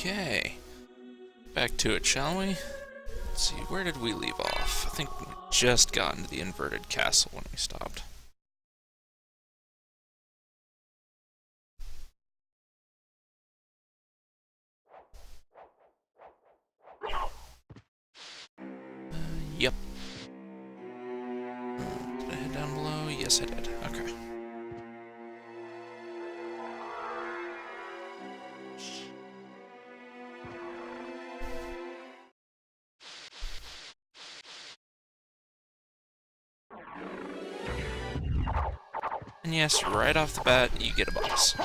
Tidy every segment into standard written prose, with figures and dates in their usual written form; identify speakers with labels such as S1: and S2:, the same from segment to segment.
S1: Okay. Back to it, shall we? Let's see, where did we leave off? I think we just got into the inverted castle when we stopped. Yep. Did I head down below? Yes, I did. Okay. And yes, right off the bat, you get a boss.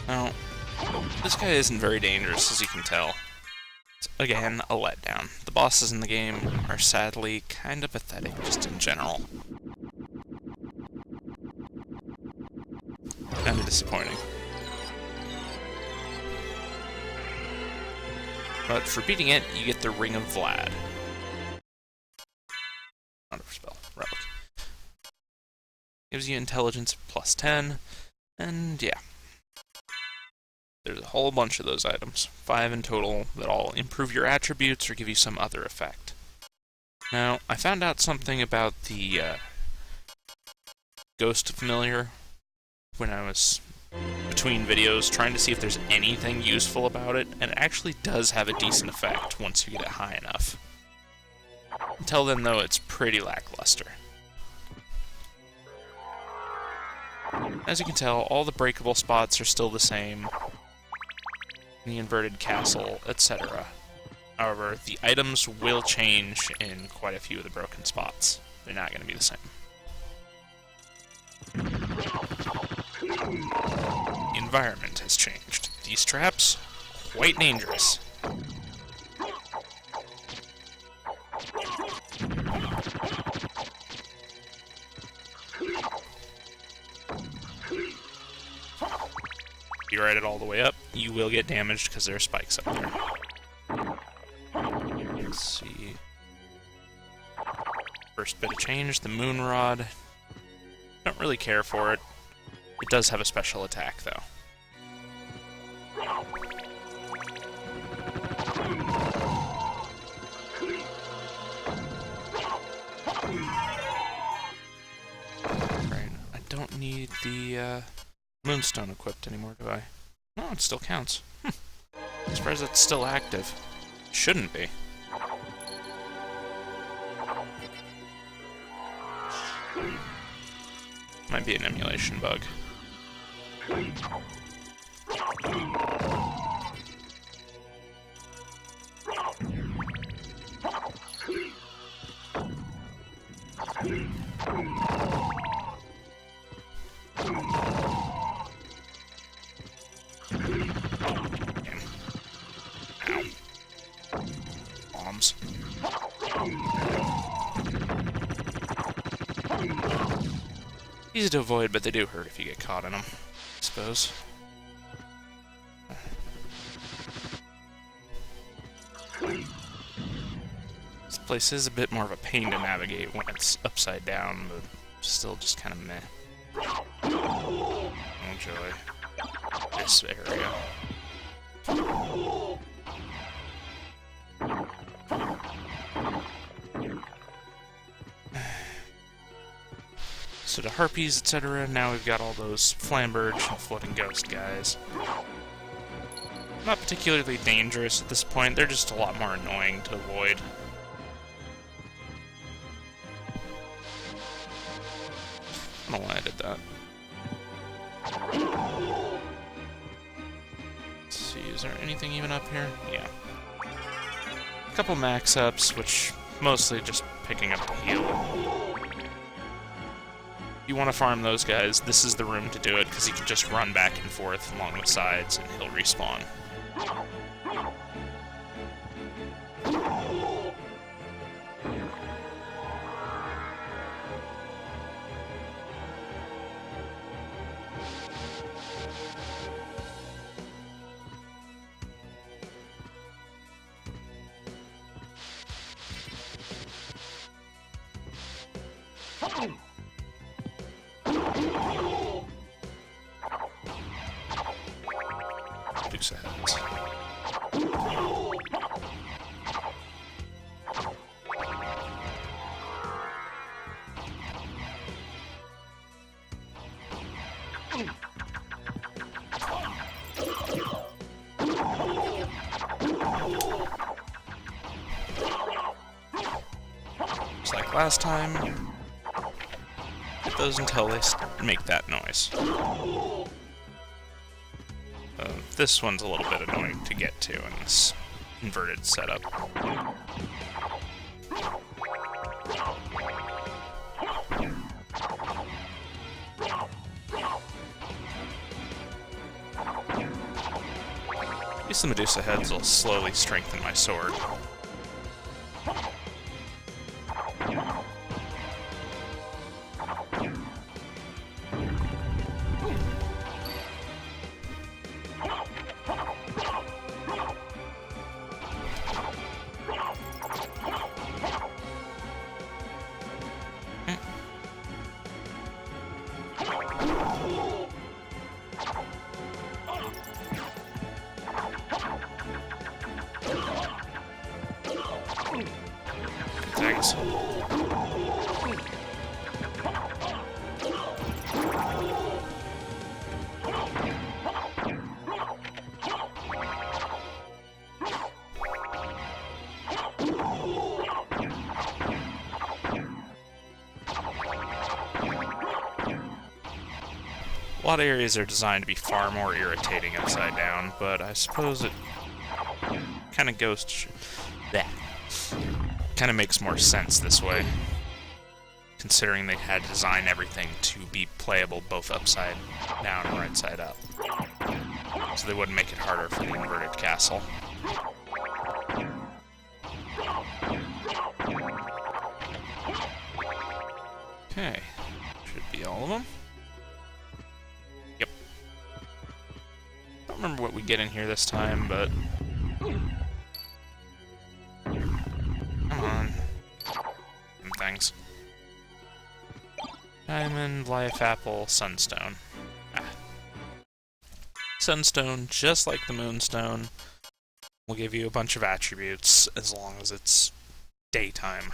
S1: Now, this guy isn't very dangerous, as you can tell. It's, again, a letdown. The bosses in the game are sadly kind of pathetic, just in general. Kind of disappointing. But for beating it, you get the Ring of Vlad. Not a spell, relic. Gives you intelligence plus 10, and yeah. There's a whole bunch of those items, 5 in total, that all improve your attributes or give you some other effect. Now, I found out something about the Ghost Familiar when I was between videos trying to see if there's anything useful about it, and it actually does have a decent effect once you get it high enough. Until then, though, it's pretty lackluster. As you can tell, all the breakable spots are still the same. The inverted castle, etc. However, the items will change in quite a few of the broken spots. They're not going to be the same. The environment has changed. These traps, quite dangerous. If you ride it all the way up, you will get damaged because there are spikes up there. Let's see. First bit of change, the moon rod. Don't really care for it. It does have a special attack, though. Right, I don't need the moonstone equipped anymore, do I? No, it still counts. As far as it's still active. Shouldn't be. Might be an emulation bug. Bombs. Easy to avoid, but they do hurt if you get caught in them, I suppose. This place is a bit more of a pain to navigate when it's upside down, but still just kind of meh. Oh joy. This area. So the harpies, etc., now we've got all those flamberge and floating ghost guys. Not particularly dangerous at this point, they're just a lot more annoying to avoid. I don't know why I did that. Let's see, is there anything even up here? Yeah. A couple max-ups, which mostly just picking up the heal. If you want to farm those guys, this is the room to do it, because you can just run back and forth along the sides and he'll respawn.
S2: Deuce of heads.
S1: Just like last time, hit those until they make that noise. This one's a little bit annoying to get to in this inverted setup. At least the Medusa heads will slowly strengthen my sword. Thanks. A lot of areas are designed to be far more irritating upside down, but I suppose it kind of goes that. Kind of makes more sense this way, considering they had to design everything to be playable both upside down and right side up, so they wouldn't make it harder for the inverted castle. Okay, should be all of them. Yep. Don't remember what we get in here this time, but things. Diamond, life apple, sunstone. Ah. Sunstone, just like the moonstone, will give you a bunch of attributes as long as it's daytime,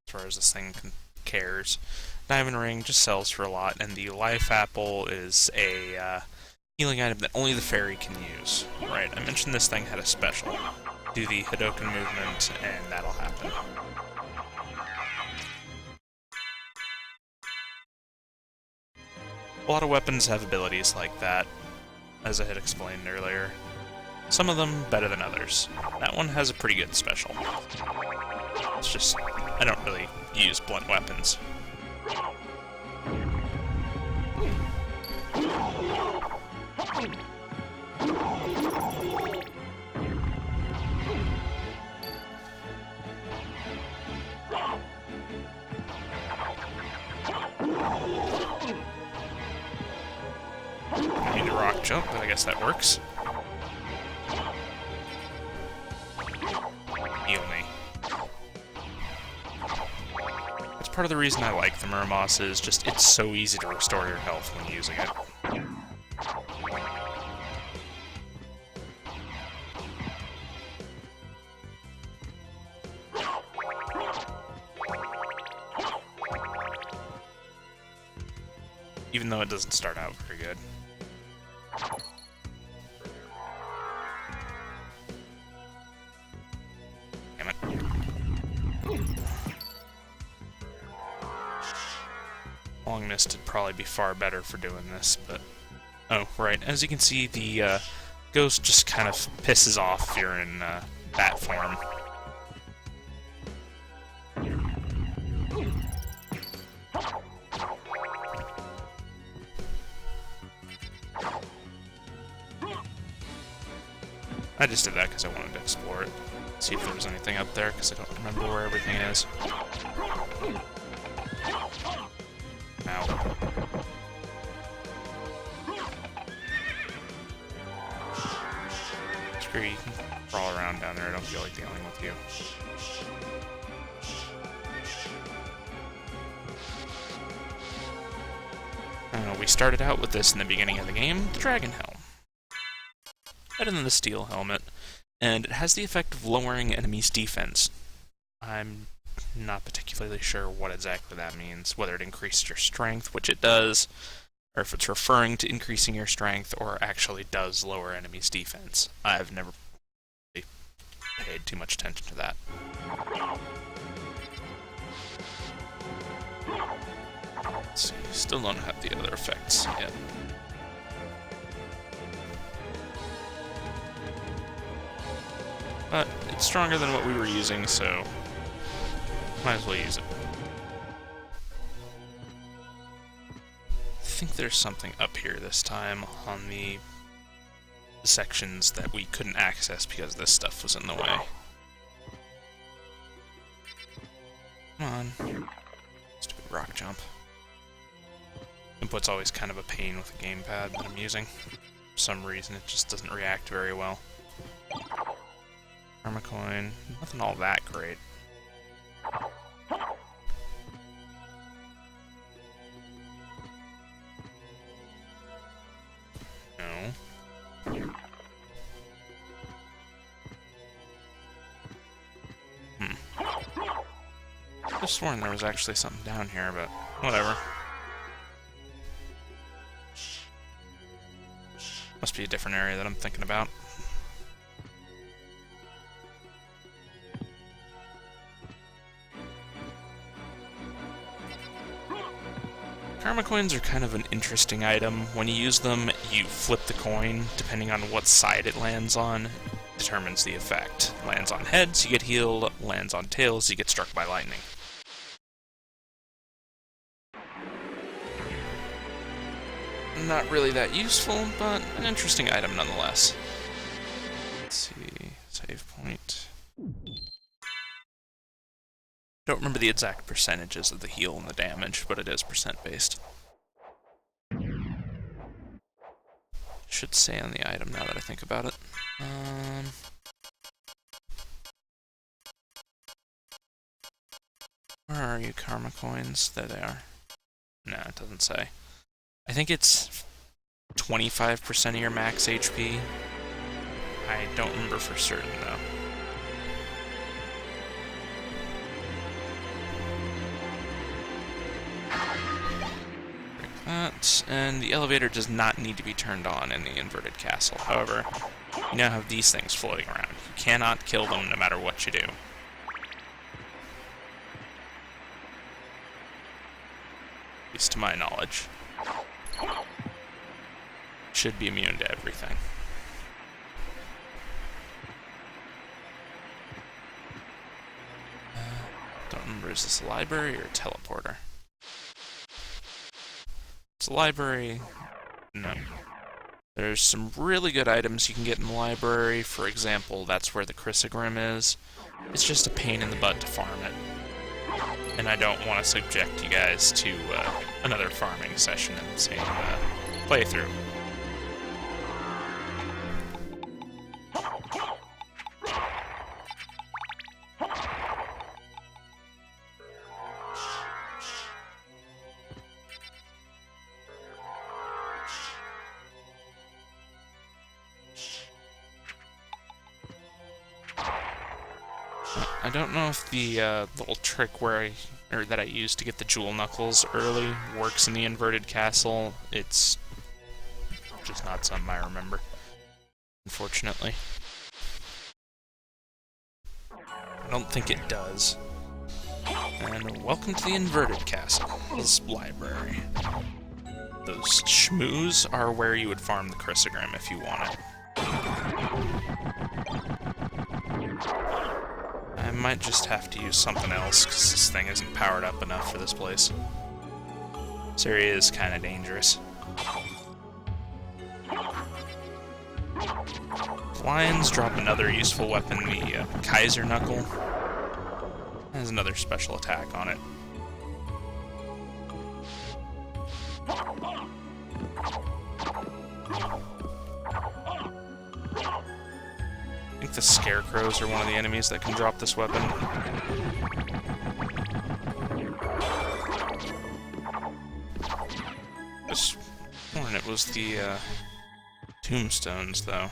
S1: as far as this thing cares. Diamond ring just sells for a lot, and the life apple is a healing item that only the fairy can use. Right, I mentioned this thing had a special. Do the Hadoken movement, and that'll happen. A lot of weapons have abilities like that, as I had explained earlier. Some of them better than others. That one has a pretty good special. It's just, I don't really use blunt weapons. I need to rock jump, but I guess that works. Heal me. That's part of the reason I like the Muramos, is just it's so easy to restore your health when using it. Even though it doesn't start out very good. Damn it. Long mist would probably be far better for doing this, but... Oh, right. As you can see, the ghost just kind of pisses off if you're in bat form. I just did that because I wanted to explore it. See if there was anything up there, because I don't remember where everything is. Ow. Screw you, you can crawl around down there, I don't feel like dealing with you. We started out with this in the beginning of the game, the Dragon Helm. Better than the Steel Helmet, and it has the effect of lowering enemies' defense. I'm not particularly sure what exactly that means, whether it increased your strength, which it does, or if it's referring to increasing your strength, or actually does lower enemies' defense. I've never really paid too much attention to that. Let's see, still don't have the other effects yet. But it's stronger than what we were using, so might as well use it. I think there's something up here this time on the sections that we couldn't access because this stuff was in the way. Come on. Stupid rock jump. Input's always kind of a pain with a gamepad that I'm using. For some reason, it just doesn't react very well. Karma coin, nothing all that great. No. I've just sworn there was actually something down here, but whatever. Must be a different area that I'm thinking about. Karma coins are kind of an interesting item. When you use them, you flip the coin. Depending on what side it lands on, determines the effect. Lands on heads, you get healed. Lands on tails, you get struck by lightning. Not really that useful, but an interesting item nonetheless. Let's see, save point. Don't remember the exact percentages of the heal and the damage, but it is percent-based. Should say on the item now that I think about it. Where are you, karma coins? There they are. No, it doesn't say. I think it's 25% of your max HP. I don't remember for certain, though. That, and the elevator does not need to be turned on in the inverted castle. However, you now have these things floating around. You cannot kill them no matter what you do. At least to my knowledge. Should be immune to everything. Don't remember, is this a library or a teleporter? It's a library. No. There's some really good items you can get in the library. For example, that's where the Chrysogrim is. It's just a pain in the butt to farm it. And I don't want to subject you guys to another farming session in the same playthrough. I don't know if the little trick that I used to get the jewel knuckles early works in the inverted castle. It's just not something I remember, unfortunately. I don't think it does. And welcome to the inverted castle's library. Those shmoos are where you would farm the Chrysogrim if you want it. I might just have to use something else, because this thing isn't powered up enough for this place. This area is kind of dangerous. Lions drop another useful weapon, the Kaiser Knuckle. It has another special attack on it. I think the scarecrows are one of the enemies that can drop this weapon. Just was the tombstones, though.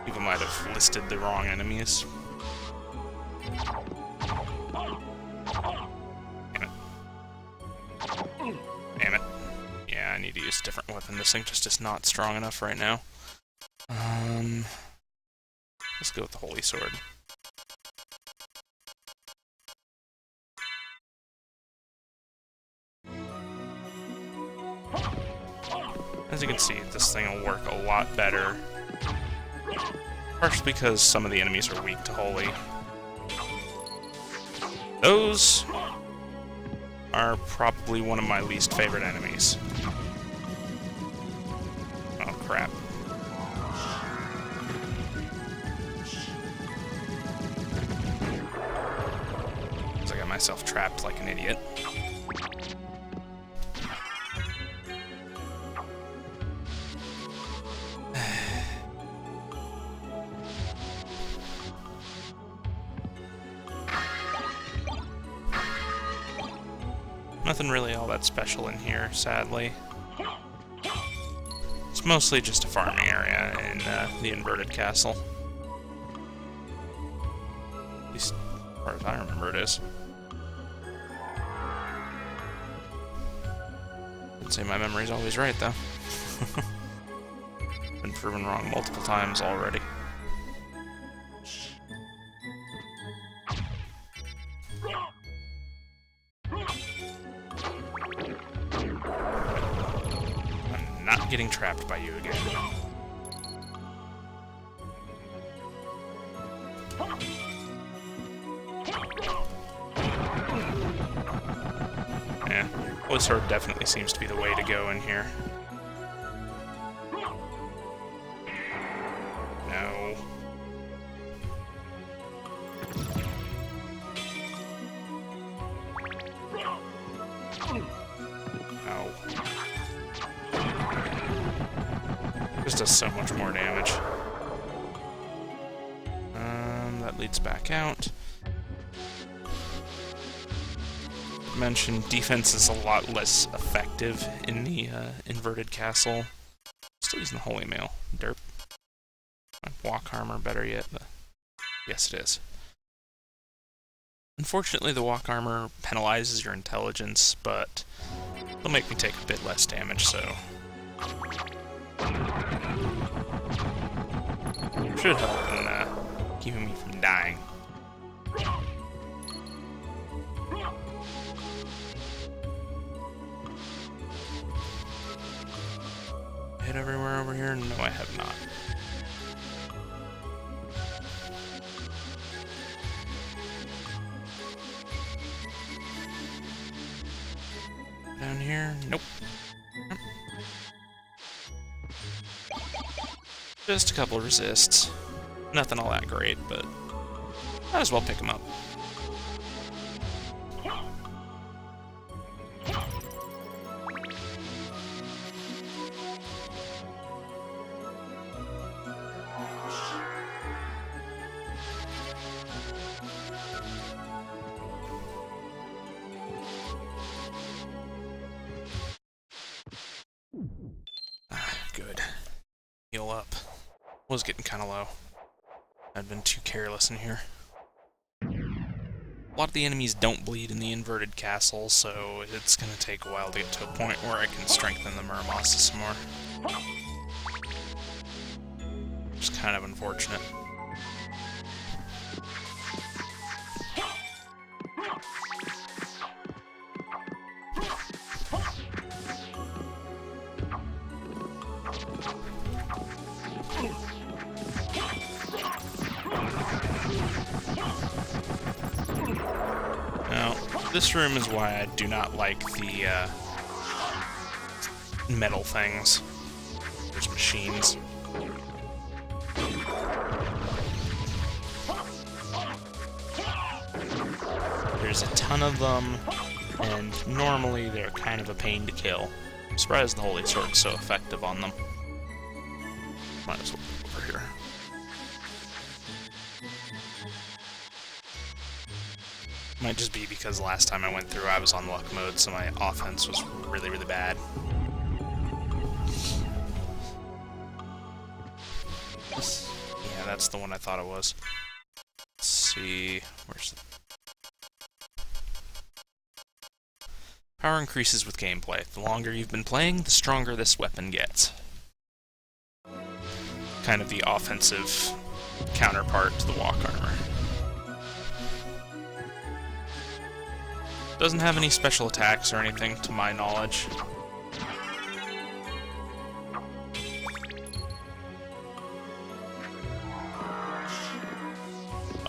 S1: People might have listed the wrong enemies. Damn it. Damn it. Yeah, I need to use a different weapon. This thing just is not strong enough right now. Let's go with the Holy Sword. As you can see, this thing will work a lot better. Partially because some of the enemies are weak to Holy. Those are probably one of my least favorite enemies. Oh, crap. I got myself trapped like an idiot. Nothing really all that special in here, sadly. It's mostly just a farming area in the inverted castle. At least, as far as I remember, it is. I'd say my memory's always right, though. Been proven wrong multiple times already. I'm not getting trapped by you again. Yeah, Holy Sword definitely seems to be the way to go in here. No. No. This does so much more damage. That leads back out. Mentioned defense is a lot less effective in the inverted castle. Still using the Holy Mail. Derp. My walk armor, better yet. Yes, it is. Unfortunately, the walk armor penalizes your intelligence, but it'll make me take a bit less damage, so... should help in keeping me from dying. Hit everywhere over here? No, I have not. Down here? Nope. Just a couple resists. Nothing all that great, but might as well pick them up. Good. Heal up. Was getting kind of low. I'd been too careless in here. A lot of the enemies don't bleed in the inverted castle, so it's going to take a while to get to a point where I can strengthen the Muramasa some more. Which is kind of unfortunate. Now, this room is why I do not like the metal things. There's machines. There's a ton of them, and normally they're kind of a pain to kill. I'm surprised the Holy Sword's so effective on them. Might as well go over here. Might just be because last time I went through I was on luck mode, so my offense was really, really bad. Yeah, that's the one I thought it was. Let's see... Where's the... Power increases with gameplay. The longer you've been playing, the stronger this weapon gets. Kind of the offensive counterpart to the walk armor. Doesn't have any special attacks or anything, to my knowledge.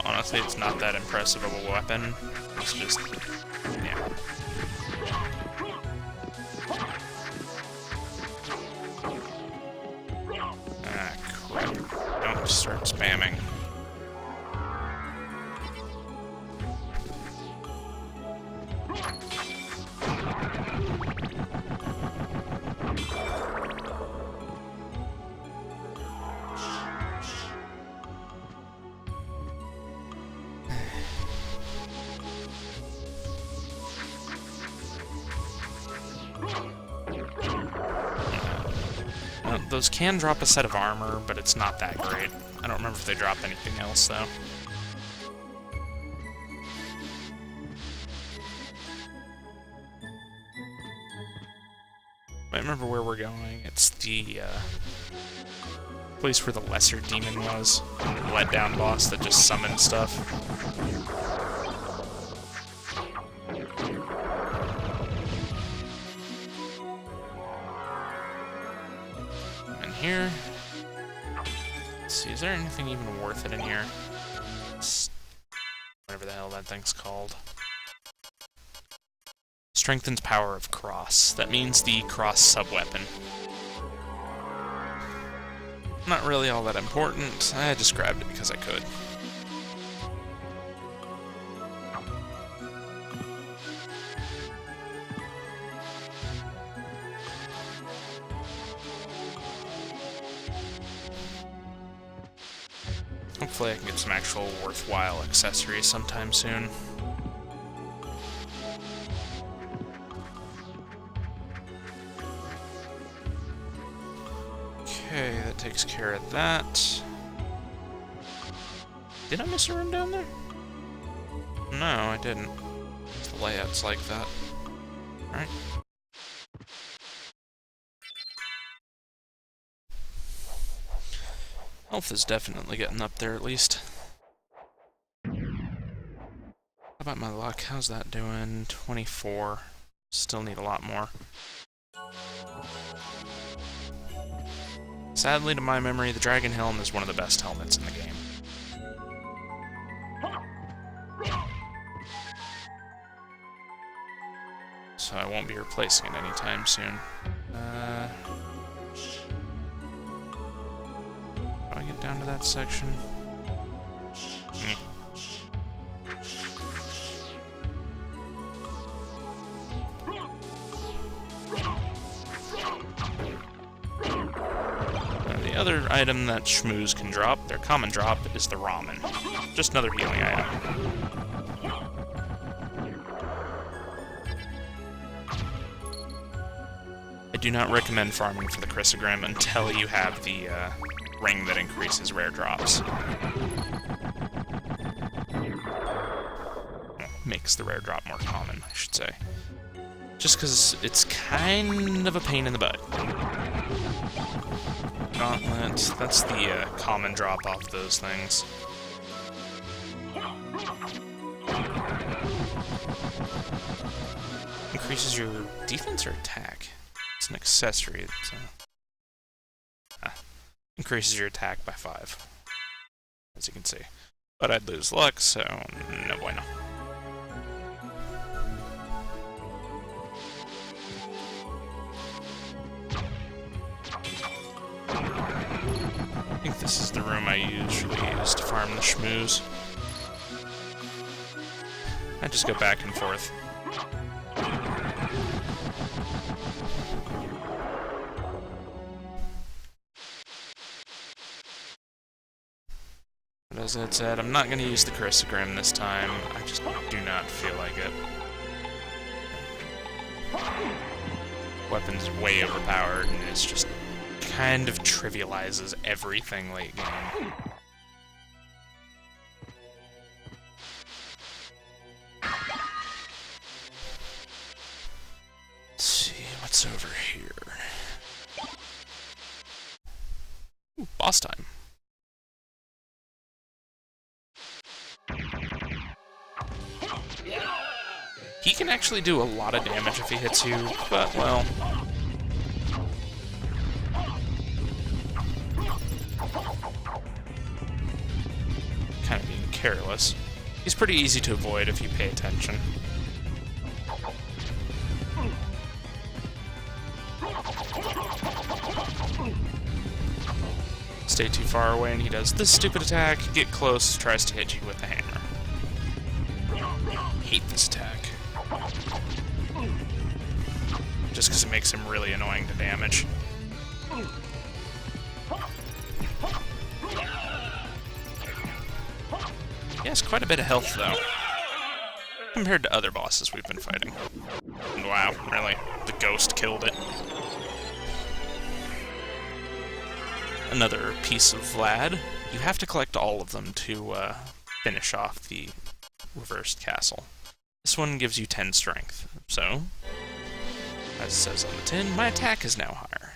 S1: Honestly, it's not that impressive of a weapon. It's just... yeah. Ah, crap. Don't start spamming. Those can drop a set of armor, but it's not that great. I don't remember if they drop anything else, though. I remember where we're going. It's the place where the lesser demon was. The letdown boss that just summoned stuff. Here. Let's see, is there anything even worth it in here? Whatever the hell that thing's called. Strengthens power of cross. That means the cross sub-weapon. Not really all that important. I just grabbed it because I could. Hopefully I can get some actual worthwhile accessories sometime soon. Okay, that takes care of that. Did I miss a room down there? No, I didn't. The layout's like that. Alright. Health is definitely getting up there, at least. How about my luck? How's that doing? 24. Still need a lot more. Sadly, to my memory, the Dragon Helm is one of the best helmets in the game. So I won't be replacing it anytime soon. How do I get down to that section? The other item that Shmoos can drop, their common drop, is the ramen. Just another healing item. I do not recommend farming for the Chrysogrim until you have the ring that increases rare drops. Well, makes the rare drop more common, I should say. Just because it's kind of a pain in the butt. Gauntlet, that's the common drop off those things. Increases your defense or attack? It's an accessory. It's increases your attack by 5, as you can see. But I'd lose luck, so no bueno. I think this is the room I usually use to farm the Shmoos. I just go back and forth. But as I said, I'm not going to use the Chrysogrim this time. I just do not feel like it. Weapon's way overpowered, and it's just kind of trivializes everything late game. Let's see what's over here. Ooh, boss time. He can actually do a lot of damage if he hits you, but, well... kind of being careless. He's pretty easy to avoid if you pay attention. Stay too far away and he does this stupid attack, get close, tries to hit you with the hammer. Hate this attack. Just because it makes him really annoying to damage. He has quite a bit of health, though, compared to other bosses we've been fighting. Wow, really? The ghost killed it. Another piece of Vlad. You have to collect all of them to finish off the reversed castle. This one gives you 10 strength, so, as it says on the tin, my attack is now higher.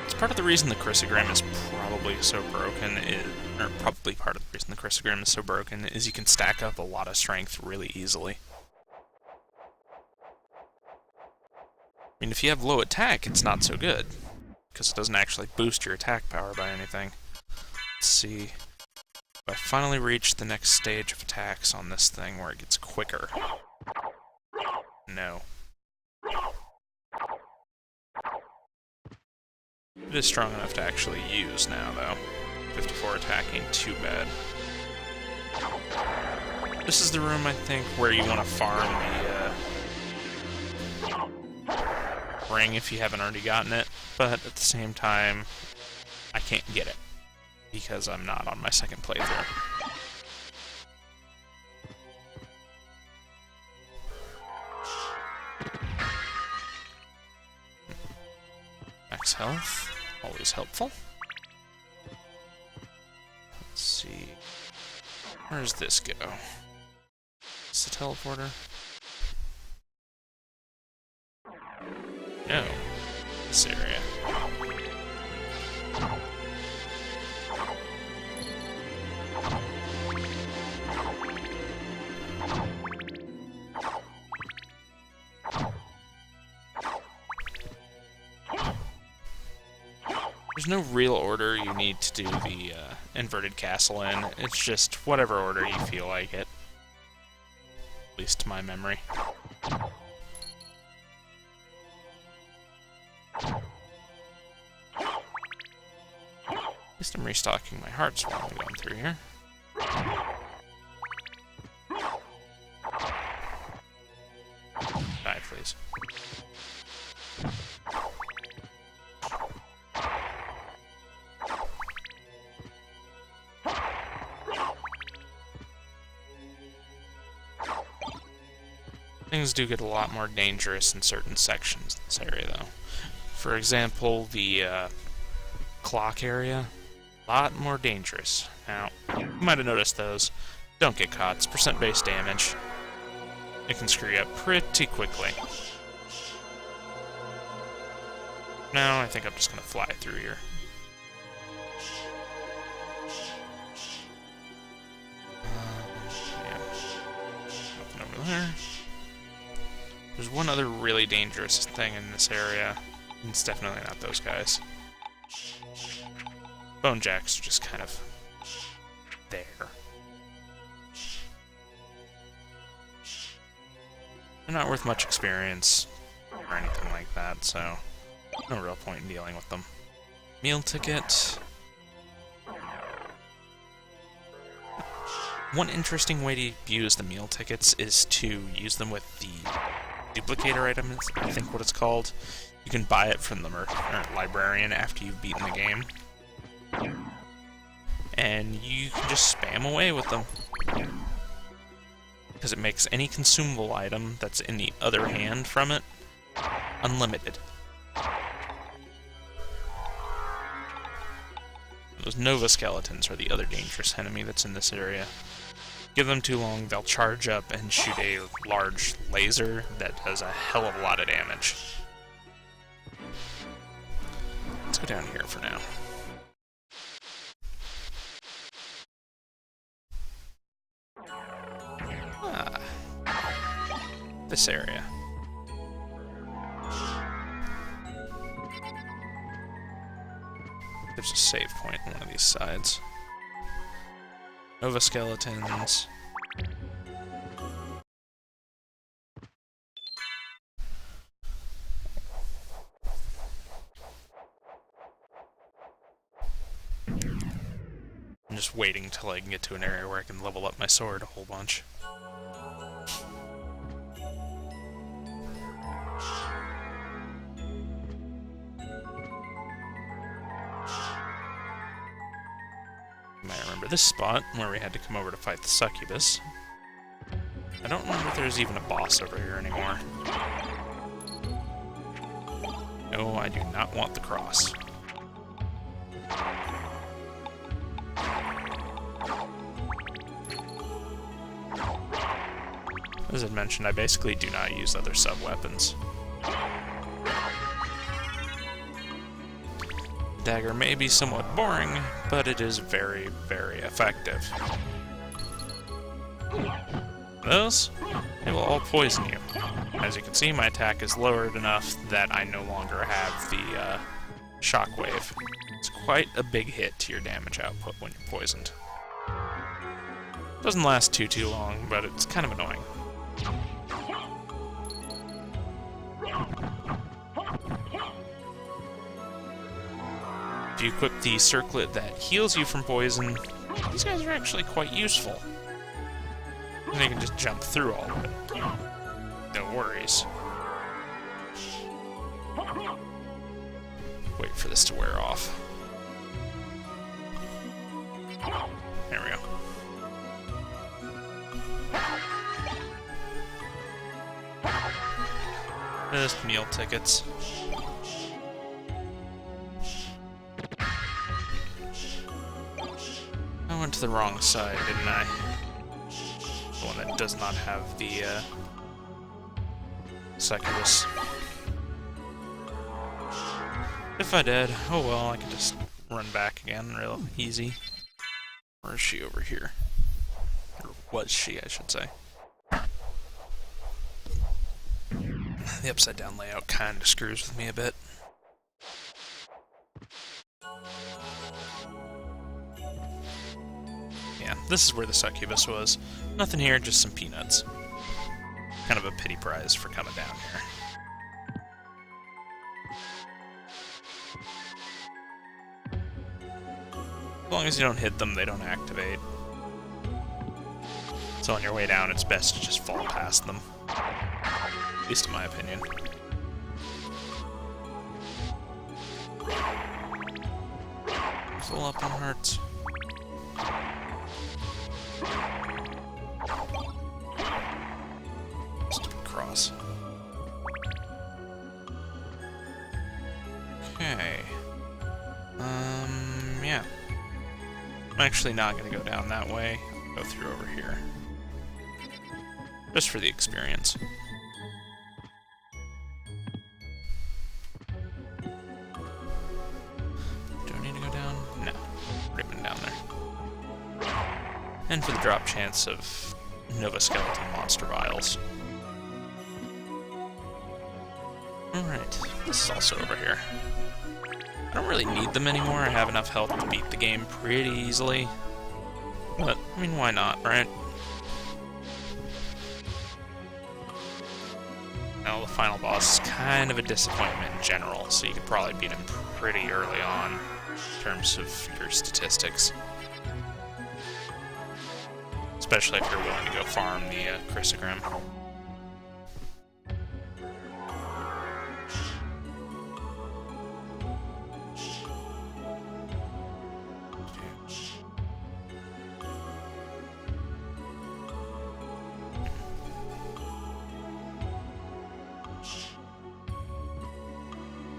S1: It's part of the reason the chrysogram is probably so broken, or probably part of the reason the chrysogram is so broken, is you can stack up a lot of strength really easily. I mean, if you have low attack, it's not so good, because it doesn't actually boost your attack power by anything. Let's see. I finally reached the next stage of attacks on this thing where it gets quicker. No. It is strong enough to actually use now, though. 54 attack ain't too bad. This is the room, I think, where you want to farm the ring if you haven't already gotten it, but at the same time, I can't get it because I'm not on my second playthrough. Max health, always helpful. Let's see. Where does this go? It's the teleporter. No. This area. There's no real order you need to do the inverted castle in. It's just whatever order you feel like it. At least to my memory. At least I'm restocking my hearts while I'm going through here. Die, please. Things do get a lot more dangerous in certain sections of this area, though. For example, the clock area, a lot more dangerous. Now, you might have noticed those. Don't get caught. It's percent-based damage. It can screw you up pretty quickly. Now, I think I'm just going to fly through here. Yeah. Nothing over there. There's one other really dangerous thing in this area. It's definitely not those guys. Bone jacks are just kind of there. They're not worth much experience or anything like that, so no real point in dealing with them. Meal ticket. One interesting way to use the meal tickets is to use them with the duplicator item, is I think what it's called. You can buy it from the librarian after you've beaten the game. And you can just spam away with them. because it makes any consumable item that's in the other hand from it unlimited. Those Nova Skeletons are the other dangerous enemy that's in this area. Give them too long, they'll charge up and shoot a large laser that does a hell of a lot of damage. Let's go down here for now. This area. There's a save point on one of these sides. Nova Skeletons. I'm just waiting till I can get to an area where I can level up my sword a whole bunch. You might remember this spot where we had to come over to fight the succubus. I don't remember if there's even a boss over here anymore. No, I do not want the cross. As I mentioned, I basically do not use other sub-weapons. Dagger may be somewhat boring, but it is very, very effective. Those, they will all poison you. As you can see, my attack is lowered enough that I no longer have the shockwave. It's quite a big hit to your damage output when you're poisoned. Doesn't last too long, but it's kind of annoying. If you equip the circlet that heals you from poison, these guys are actually quite useful. And you can just jump through all of it. No worries. Wait for this to wear off. There we go. Just meal tickets. I went to the wrong side, didn't I? The one that does not have the succubus. If I did, oh well, I can just run back again real easy. Or is she over here? Or was she, I should say. The upside down layout kind of screws with me a bit. Yeah, this is where the succubus was. Nothing here, just some peanuts. Kind of a pity prize for coming down here. As long as you don't hit them, they don't activate. So on your way down, it's best to just fall past them. At least in my opinion. Full up on hearts. Stupid cross. Okay. Yeah. I'm actually not gonna go down that way. I'll go through over here. Just for the experience. And for the drop chance of Nova Skeleton monster vials. Alright, this is also over here. I don't really need them anymore, I have enough health to beat the game pretty easily. But, I mean, why not, right? Now, the final boss is kind of a disappointment in general, so you could probably beat him pretty early on in terms of your statistics. Especially if you're willing to go farm the chrysogram.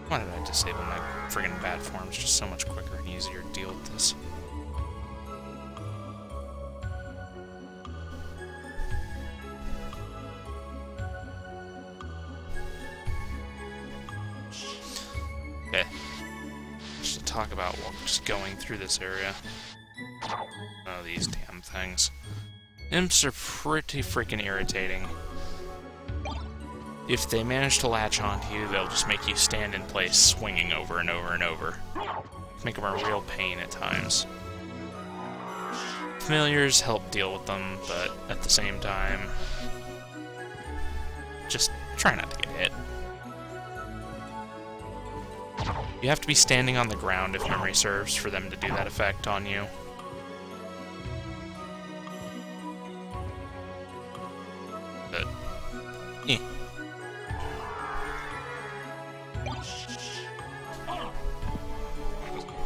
S1: Why did I disable my friggin' bad form? It's just so much quicker and easier to deal with this. Okay. Just to talk about while just going through this area. Oh, these damn things. Imps are pretty freaking irritating. If they manage to latch onto you, they'll just make you stand in place, swinging over and over and over. Make them a real pain at times. Familiars help deal with them, but at the same time, just try not to get hit. You have to be standing on the ground, if memory serves, for them to do that effect on you. But, eh.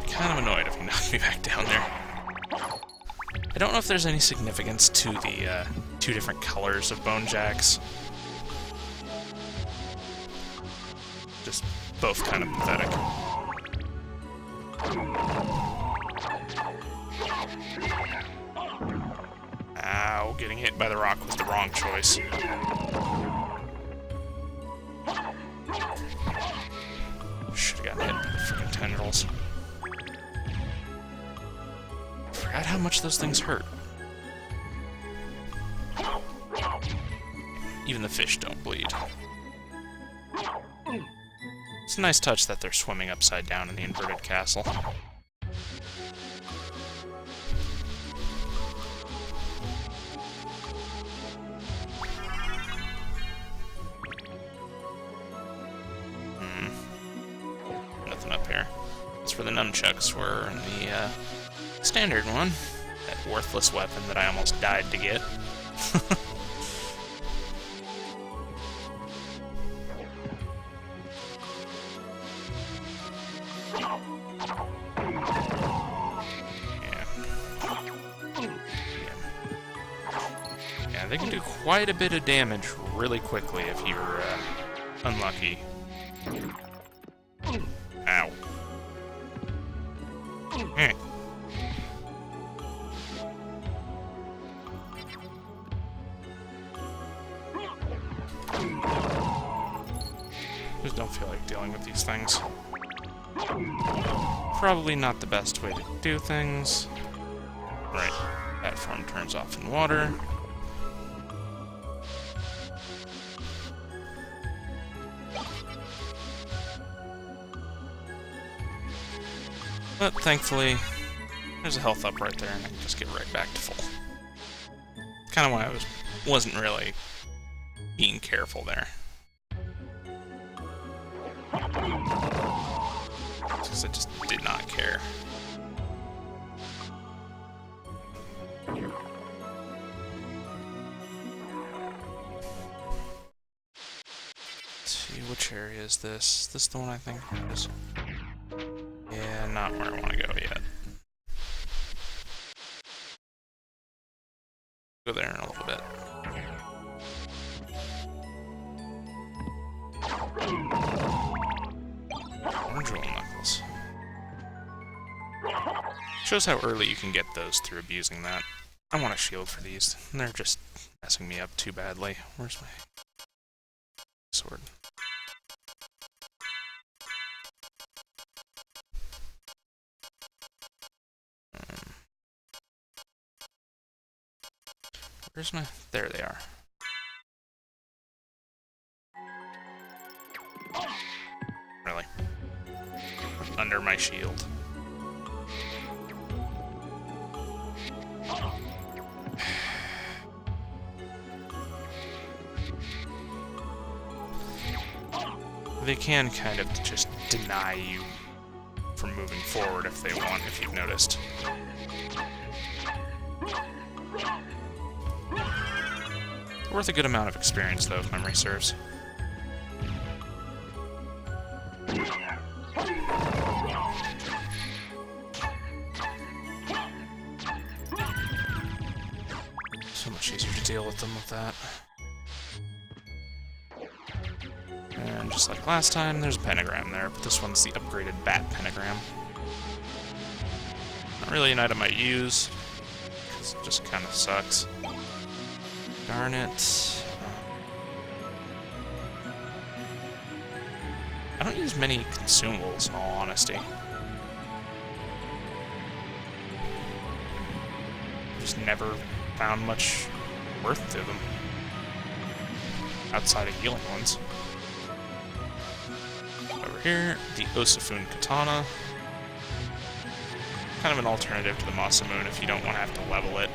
S1: Kind of annoyed if he knocked me back down there. I don't know if there's any significance to the two different colors of bone jacks. Just both kind of pathetic. Ow, getting hit by the rock was the wrong choice. Should've gotten hit by the freaking tendrils. Forgot how much those things hurt. Even the fish don't bleed. It's a nice touch that they're swimming upside down in the inverted castle. Nothing up here. That's where the nunchucks were, and the standard one. That worthless weapon that I almost died to get. Yeah, they can do quite a bit of damage really quickly if you're unlucky. Ow. Eh. Just don't feel like dealing with these things. Probably not the best way to do things. Right, that form turns off in water. But thankfully, there's a health up right there, and I can just get right back to full. Kind of why I wasn't really being careful there. Because I just did not care. Let's see, which area is this? Is this the one I think it is? Yeah, not where I want to go yet. Go there in a little bit. Orange jewel knuckles. Shows how early you can get those through abusing that. I want a shield for these. They're just messing me up too badly. Where's my sword? Where's my... There they are. Really? Under my shield. They can kind of just deny you from moving forward if they want, if you've noticed. Worth a good amount of experience, though, if memory serves. So much easier to deal with them with that. And just like last time, there's a pentagram there, but this one's the upgraded bat pentagram. Not really an item I use, because it just kind of sucks. Darn it. I don't use many consumables, in all honesty. Just never found much worth to them. Outside of healing ones. Over here, the Osifune Katana. Kind of an alternative to the Masamune if you don't want to have to level it.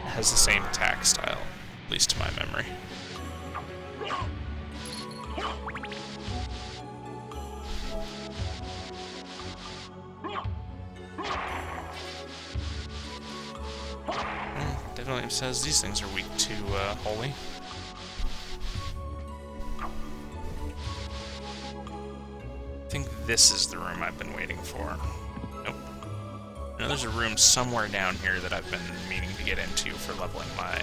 S1: It has the same attack style, at least to my memory. Definitely says these things are weak to Holy. I think this is the room I've been waiting for. Nope. I know there's a room somewhere down here that I've been meaning to get into for leveling my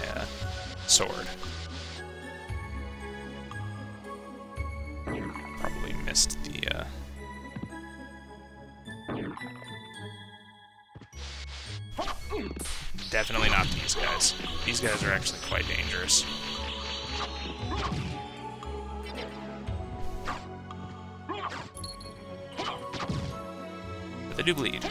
S1: sword. Probably missed the... Definitely not these guys. These guys are actually quite dangerous. But they do bleed.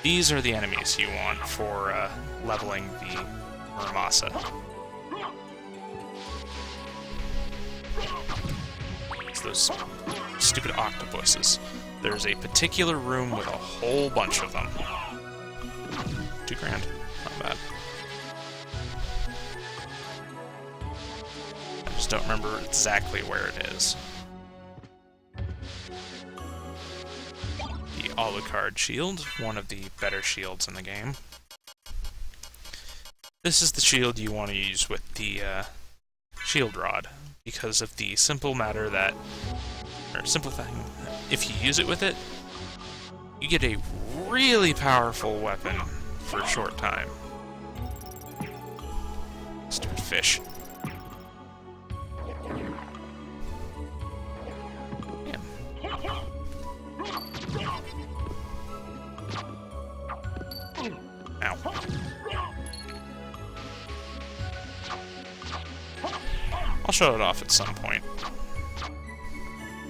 S1: These are the enemies you want for leveling the Muramasa. It's those stupid octopuses. There's a particular room with a whole bunch of them. $2 grand. Not bad. I just don't remember exactly where it is. The Alucard shield, one of the better shields in the game. This is the shield you want to use with the shield rod, because of the simple matter that, or simple thing, if you use it with it, you get a really powerful weapon for a short time. Stupid fish. Yeah. Ow. I'll show it off at some point.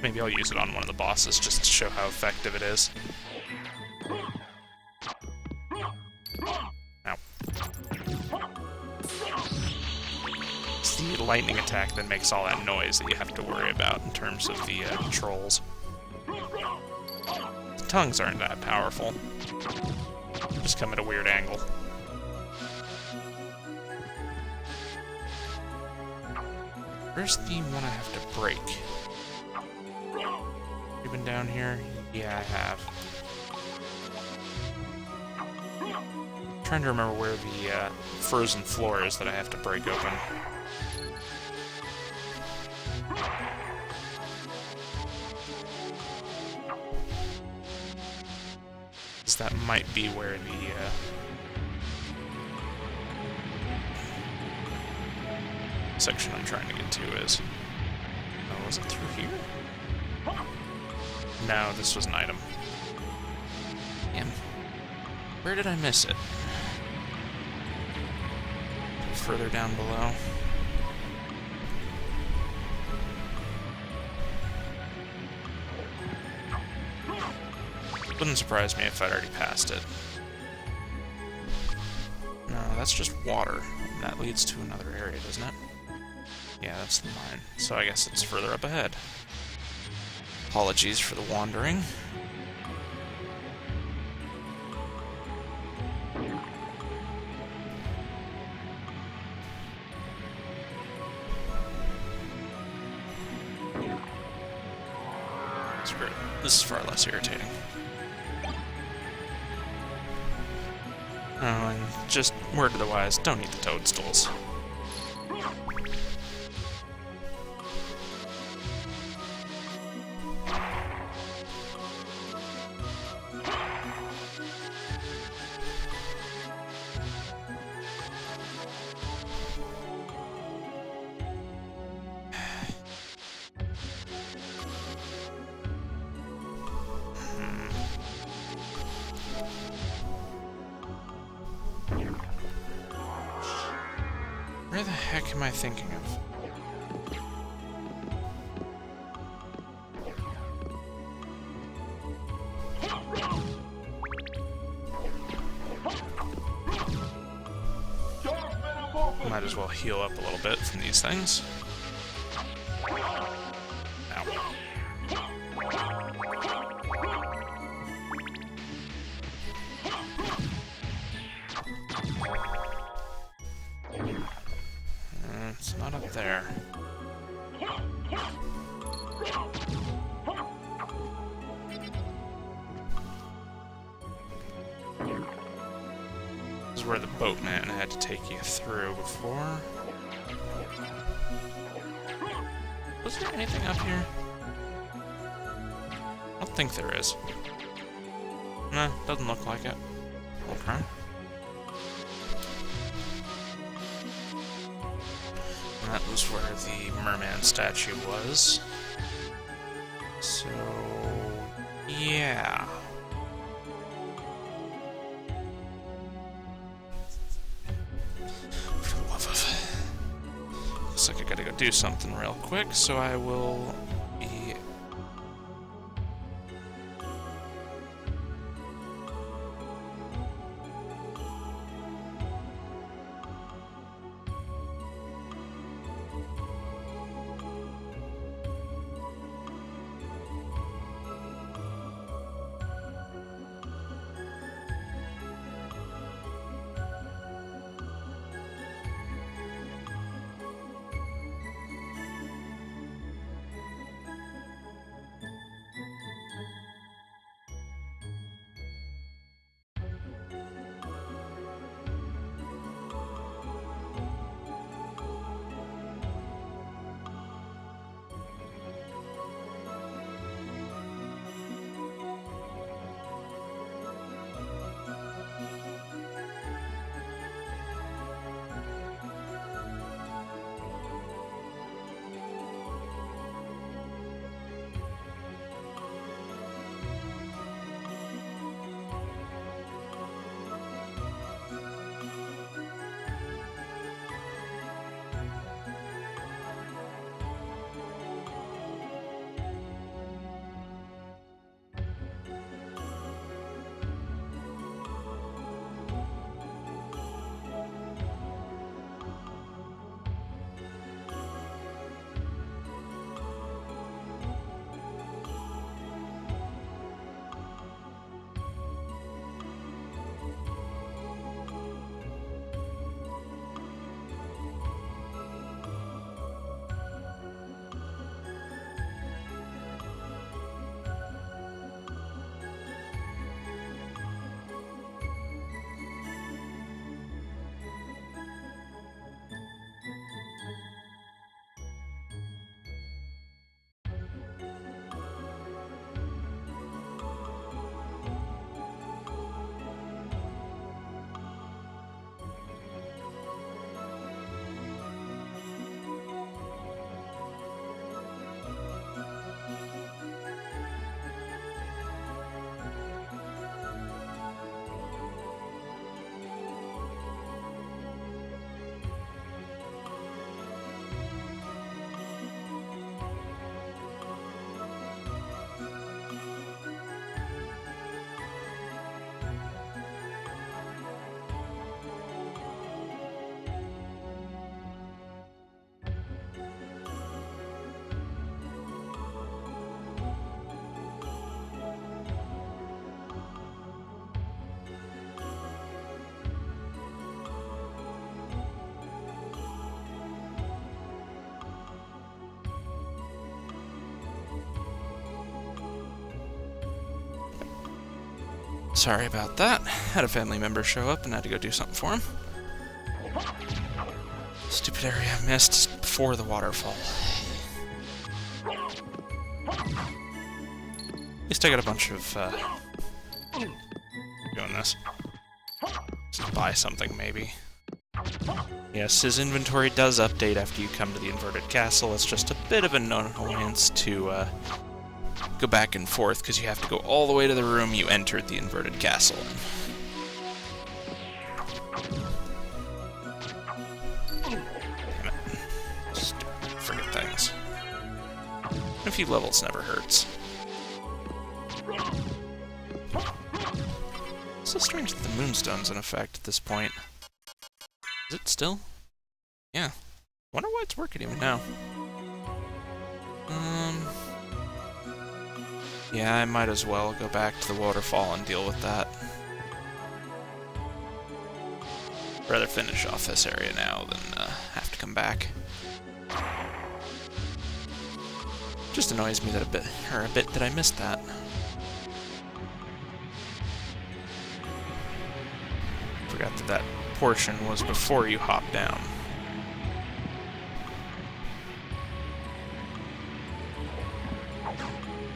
S1: Maybe I'll use it on one of the bosses just to show how effective it is. Ow. It's the lightning attack that makes all that noise that you have to worry about in terms of the trolls. The tongues aren't that powerful. Just come at a weird angle. Where's the one I have to break? You been down here? Yeah, I have. I'm trying to remember where the frozen floor is that I have to break open. Because that might be where the section I'm trying to get to is. Oh, was it through here? No, this was an item. Damn. Where did I miss it? Further down below. Wouldn't surprise me if I'd already passed it. No, that's just water. That leads to another area, doesn't it? Yeah, that's the mine. So I guess it's further up ahead. Apologies for the wandering. Screw it. This is far less irritating. Oh, and just word to the wise, don't eat the toadstools. heck am I thinking of? Might as well heal up a little bit from these things. Ow. It's not up there. This is where the boatman had to take you through before. Was there anything up here? I don't think there is. Nah, doesn't look like it. Okay. And that was where the merman statue was. So, yeah. For the love of... Looks like I gotta go do something real quick, so I will be... Sorry about that. Had a family member show up and had to go do something for him. Stupid area I missed before the waterfall. At least I got a bunch of, doing this. Just buy something, maybe. Yes, his inventory does update after you come to the inverted castle. It's just a bit of an annoyance to, go back and forth, because you have to go all the way to the room you entered the inverted castle in. A few levels never hurts. It's so strange that the Moonstone's in effect at this point. Is it still? Yeah. Wonder why it's working even now. Yeah, I might as well go back to the waterfall and deal with that. Rather finish off this area now than have to come back. Just annoys me that a bit that I missed that. Forgot that portion was before you hop down.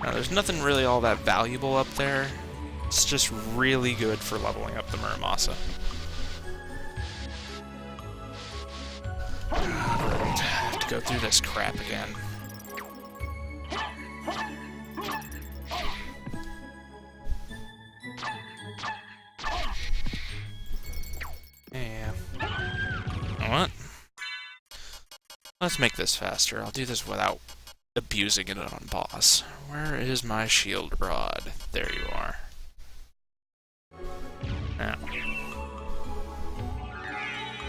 S1: Now, there's nothing really all that valuable up there. It's just really good for leveling up the Muramasa. Alright, I have to go through this crap again. Yeah. You know what? Let's make this faster. I'll do this without abusing it on boss. Where is my shield rod? There you are. Now.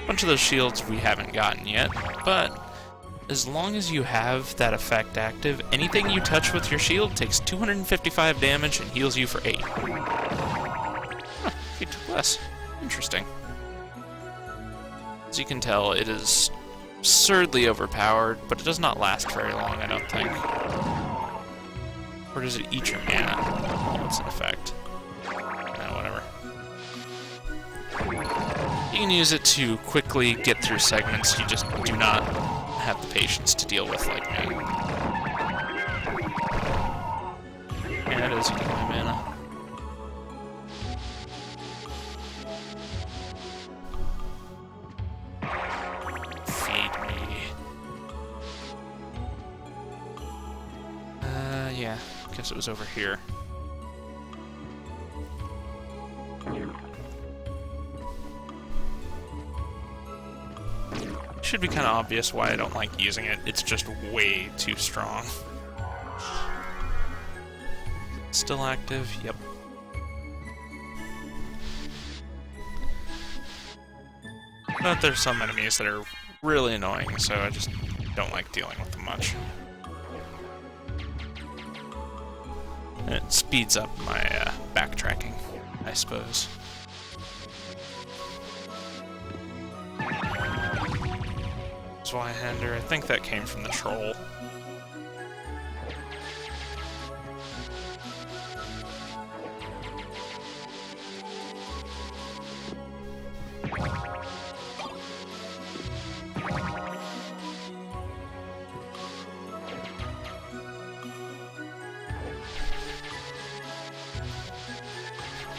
S1: A bunch of those shields we haven't gotten yet, but as long as you have that effect active, anything you touch with your shield takes 255 damage and heals you for 8. Huh, it took less. Interesting. As you can tell, it is absurdly overpowered, but it does not last very long, I don't think. Or does it eat your mana? Oh, it's an effect. No, whatever. You can use it to quickly get through segments you just do not have the patience to deal with like me. Yeah, it is eating my mana. Yeah, guess it was over here. Should be kind of obvious why I don't like using it. It's just way too strong. Still active? Yep. But there's some enemies that are really annoying, so I just don't like dealing with them much. It speeds up my backtracking, I suppose. Zweihander, I think that came from the troll.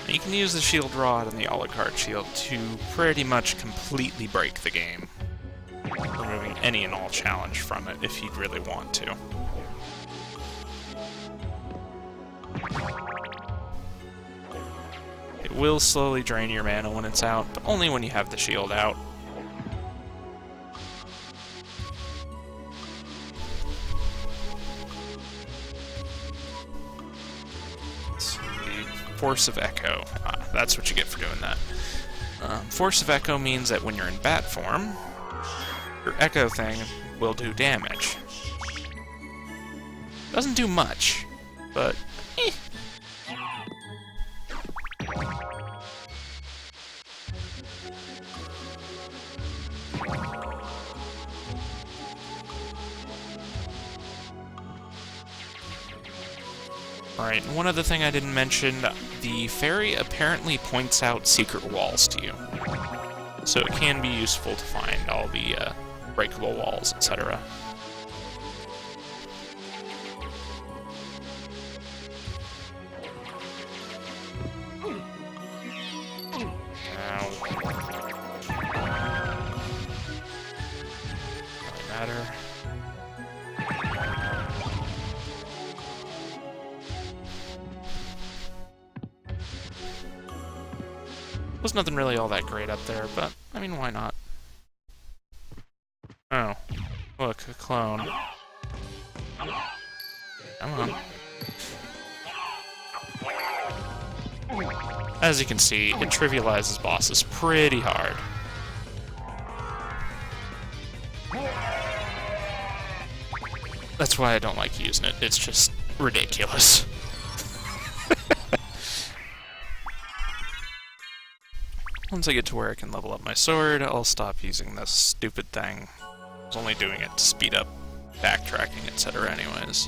S1: You can use the shield rod and the Alucard shield to pretty much completely break the game, removing any and all challenge from it if you'd really want to. It will slowly drain your mana when it's out, but only when you have the shield out. Force of Echo. That's what you get for doing that. Force of Echo means that when you're in bat form, your Echo thing will do damage. Doesn't do much, but Alright, one other thing I didn't mention, the fairy apparently points out secret walls to you. So it can be useful to find all the breakable walls, etc. Doesn't matter. Was nothing really all that great up there, but, I mean, why not? Oh. Look, a clone. Come on. As you can see, it trivializes bosses pretty hard. That's why I don't like using it. It's just ridiculous. Once I get to where I can level up my sword, I'll stop using this stupid thing. I was only doing it to speed up backtracking, etc. anyways.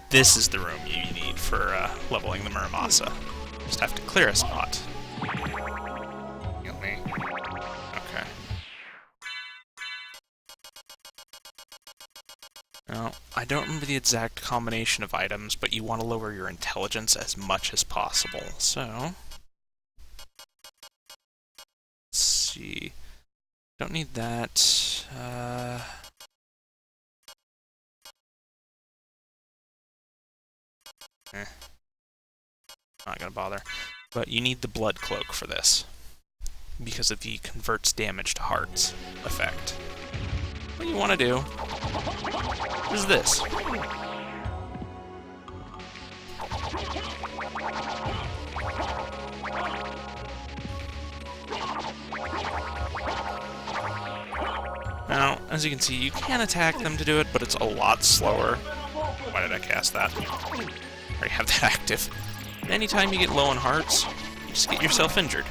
S1: This is the room you need for leveling the Muramasa. Just have to clear a spot. Heal me. Okay. Now, I don't remember the exact combination of items, but you want to lower your intelligence as much as possible. So, let's see. Don't need that. Not gonna bother. But you need the blood cloak for this, because of the converts damage to hearts effect. What you want to do is this. Now, as you can see, you can attack them to do it, but it's a lot slower. Why did I cast that? I already have that active. Anytime you get low on hearts, you just get yourself injured.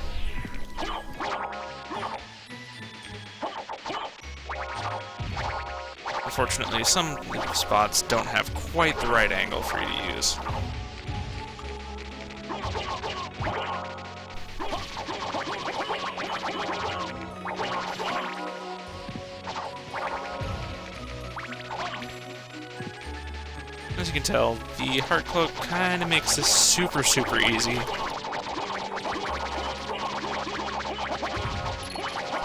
S1: Unfortunately, some spots don't have quite the right angle for you to use. As you can tell, the Heart Cloak kind of makes this super, super easy.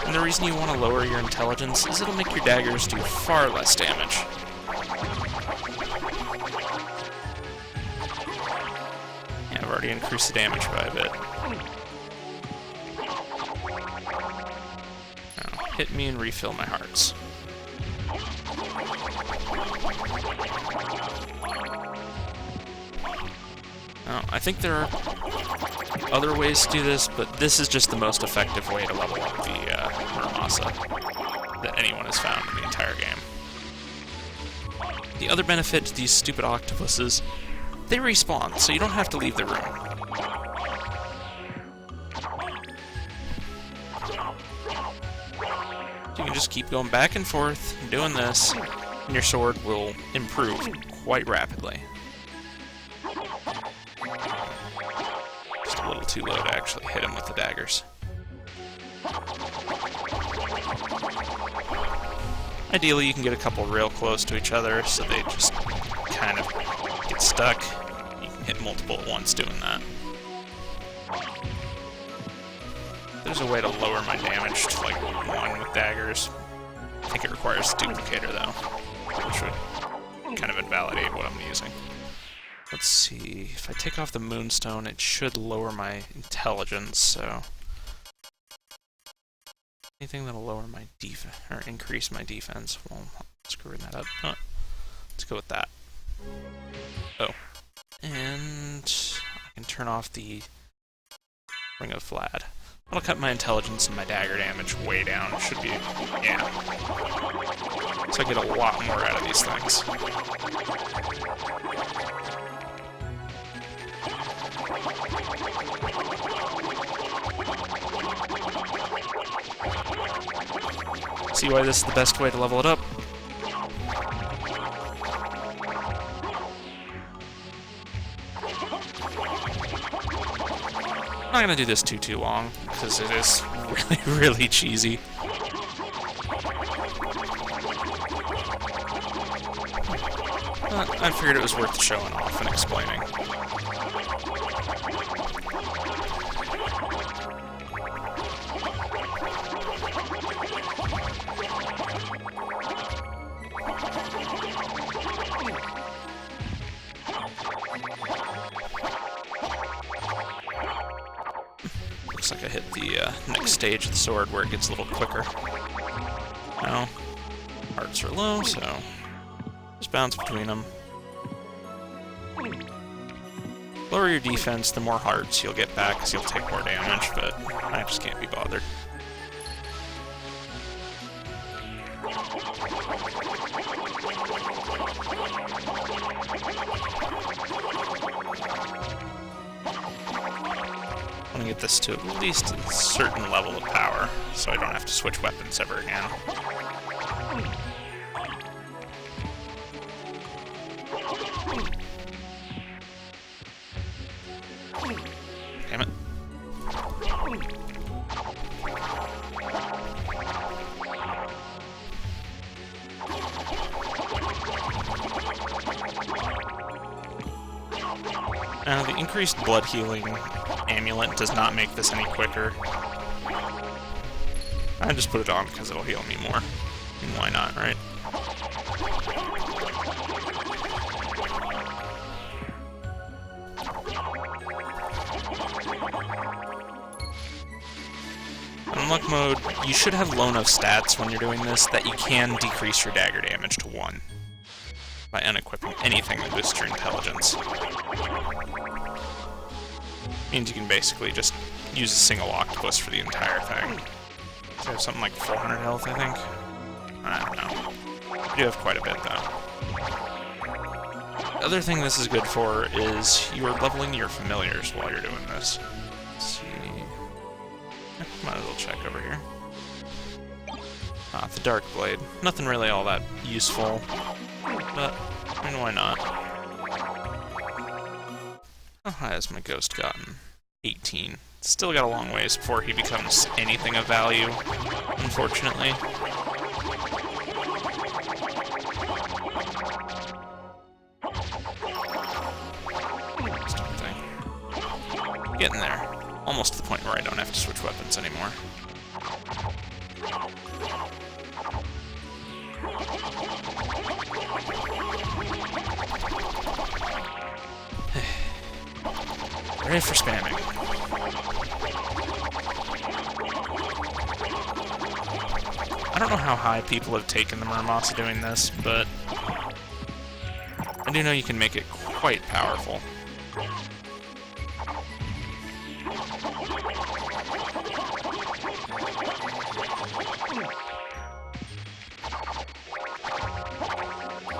S1: And the reason you want to lower your intelligence is it'll make your daggers do far less damage. Yeah, I've already increased the damage by a bit. Now, hit me and refill my hearts. Now, I think there are other ways to do this, but this is just the most effective way to level up the Muramasa that anyone has found in the entire game. The other benefit to these stupid octopuses, they respawn, so you don't have to leave the room. You can just keep going back and forth, doing this, and your sword will improve quite rapidly. Just a little too low to actually hit him with the daggers. Ideally, you can get a couple real close to each other, so they just kind of get stuck. You can hit multiple at once doing that. There's a way to lower my damage to like 1 with daggers. I think it requires a duplicator though, which would kind of invalidate what I'm using. Let's see, if I take off the Moonstone, it should lower my intelligence, so... anything that'll lower my defense, or increase my defense, well, screwing that up. Let's go with that. Oh. And I can turn off the Ring of Vlad. That'll cut my intelligence and my dagger damage way down. It should be, yeah. So I get a lot more out of these things. See why this is the best way to level it up? I'm not gonna do this too long, because it is really, really cheesy. I figured it was worth showing off and explaining. the next stage of the sword where it gets a little quicker. Now, hearts are low, so just bounce between them. Lower your defense, the more hearts you'll get back, because you'll take more damage, but I just can't be bothered. I want to get this to at least a certain level of power, so I don't have to switch weapons ever again. Damn it. Now, the increased blood healing amulet does not make this any quicker. I just put it on because it'll heal me more. And why not, right? In Unlock mode, you should have low enough stats when you're doing this that you can decrease your dagger damage to 1 by unequipping anything that boosts your intelligence. Means you can basically just use a single octopus for the entire thing. So I have something like 400 health, I think? I don't know. I do have quite a bit, though. The other thing this is good for is you are leveling your familiars while you're doing this. Let's see... Might as well check over here. The Dark Blade. Nothing really all that useful, but, I mean, why not? How high has my ghost gotten? 18. Still got a long ways before he becomes anything of value, unfortunately. Stupid thing. Getting there. Almost to the point where I don't have to switch weapons anymore. Ready for spamming. I don't know how high people have taken the Murmoss doing this, but I do know you can make it quite powerful.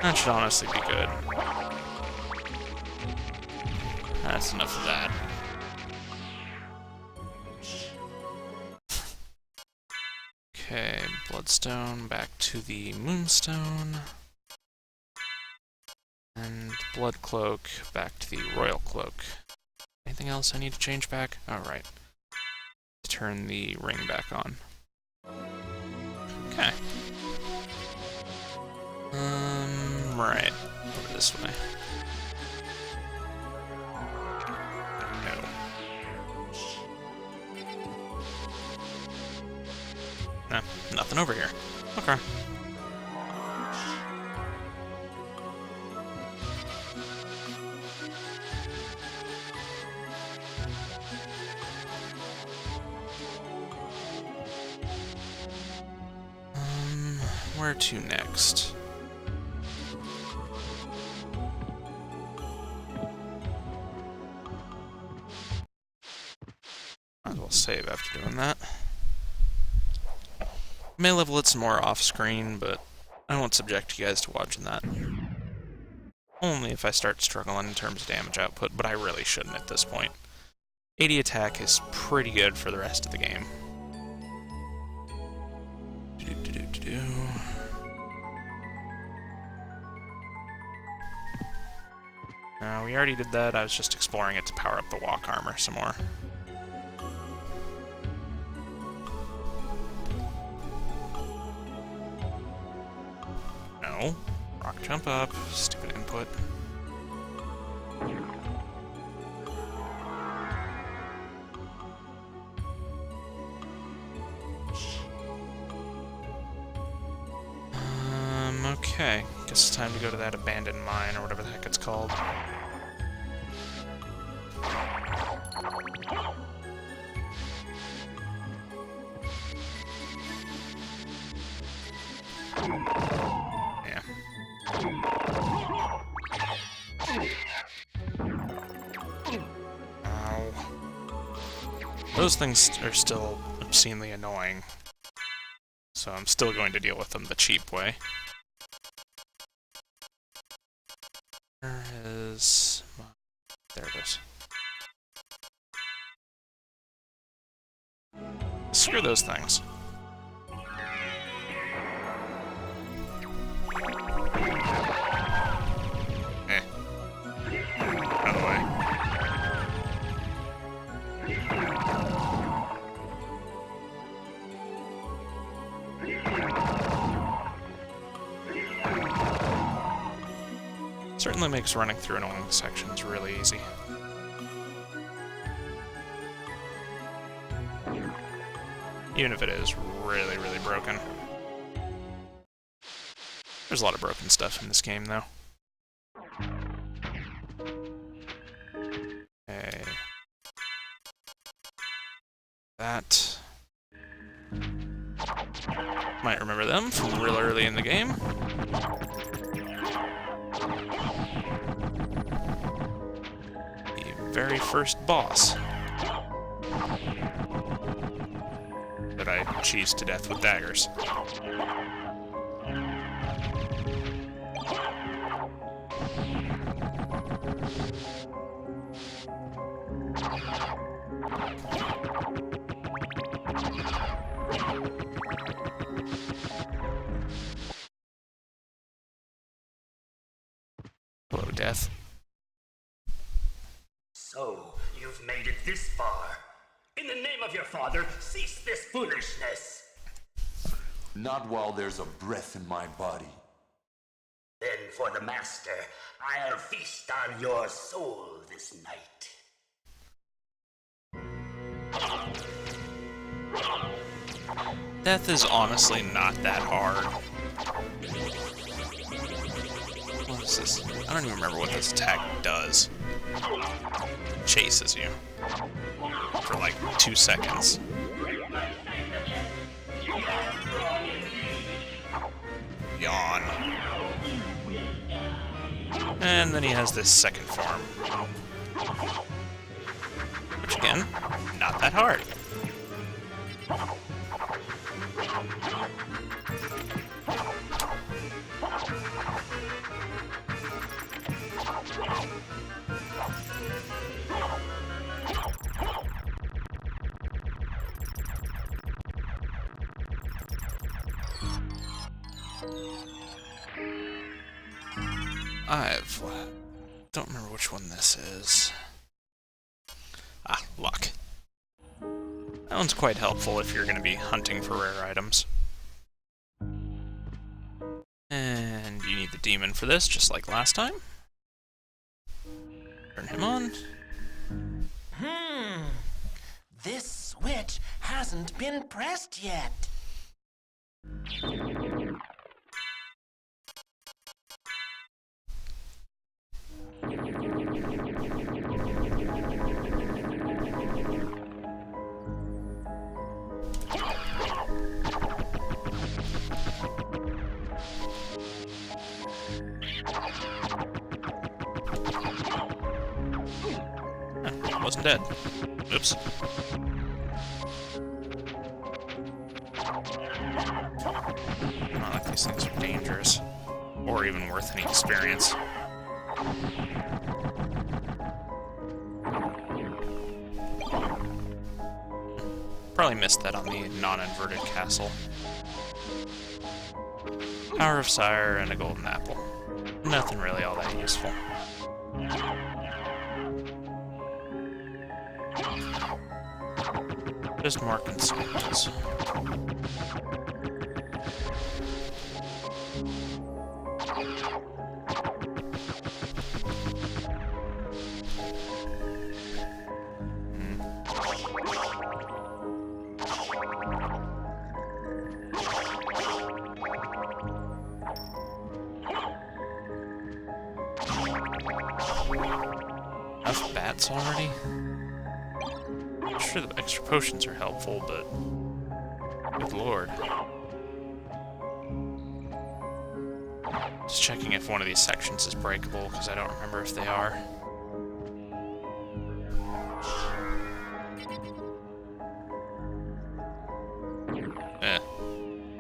S1: That should honestly be good. That's enough of that. Okay, Bloodstone back to the Moonstone. And Blood Cloak back to the Royal Cloak. Anything else I need to change back? Oh, right. Turn the ring back on. Okay. Right. Over this way. No, nothing over here. Okay. Where to next? Might as well save after doing that. May level it some more off-screen, but I won't subject you guys to watching that. Only if I start struggling in terms of damage output, but I really shouldn't at this point. 80 attack is pretty good for the rest of the game. We already did that. I was just exploring it to power up the walk armor some more. No. Rock jump up. Stupid input. Okay. Guess it's time to go to that abandoned mine, or whatever the heck it's called. Yeah. Ow. Those things are still obscenely annoying. So I'm still going to deal with them the cheap way. Where is... There it is. Screw those things. Out of the way. Certainly makes running through annoying sections really easy. Even if it is really, really broken. There's a lot of broken stuff in this game, though. Okay. That. Might remember them from real early in the game. The very first boss that I cheesed to death with daggers. Hello, Death.
S3: So, you've made it this far. In the name of your father, cease this foolishness.
S4: Not while there's a breath in my body.
S3: Then for the master, I'll feast on your soul this night.
S1: Death is honestly not that hard. What is this? I don't even remember what this attack does. Chases you. For like 2 seconds. Yawn. And then he has this second form. Which again, not that hard. Don't remember which one this is. Ah, luck. That one's quite helpful if you're going to be hunting for rare items. And you need the demon for this, just like last time. Turn him on.
S5: This switch hasn't been pressed yet.
S1: Wasn't dead. Oops. Not like these things are dangerous. Or even worth any experience. Probably missed that on the non-inverted castle. Power of Sire and a golden apple. Nothing really all that useful. Just more consumables. Enough bats already? I'm sure the extra potions are helpful, but good lord. Just checking if one of these sections is breakable, because I don't remember if they are.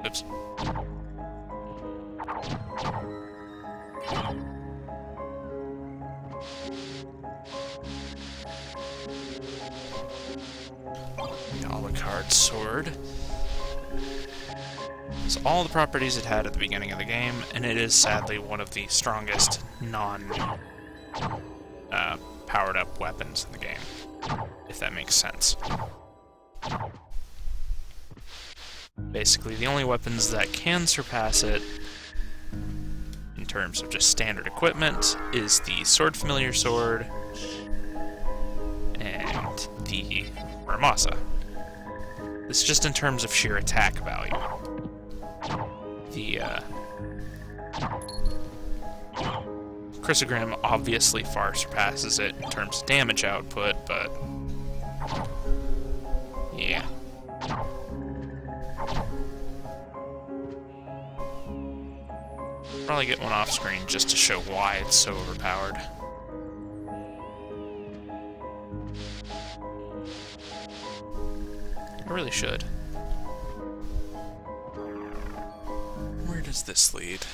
S1: Oops. The Alucard sword. It's all the properties it had at the beginning of the game, and it is sadly one of the strongest powered up weapons in the game, if that makes sense. Basically, the only weapons that can surpass it in terms of just standard equipment is the Sword Familiar Sword and the Ramasa. It's just in terms of sheer attack value. The Chrysogram obviously far surpasses it in terms of damage output, but yeah. Probably get one off screen just to show why it's so overpowered. I really should. Where does this lead?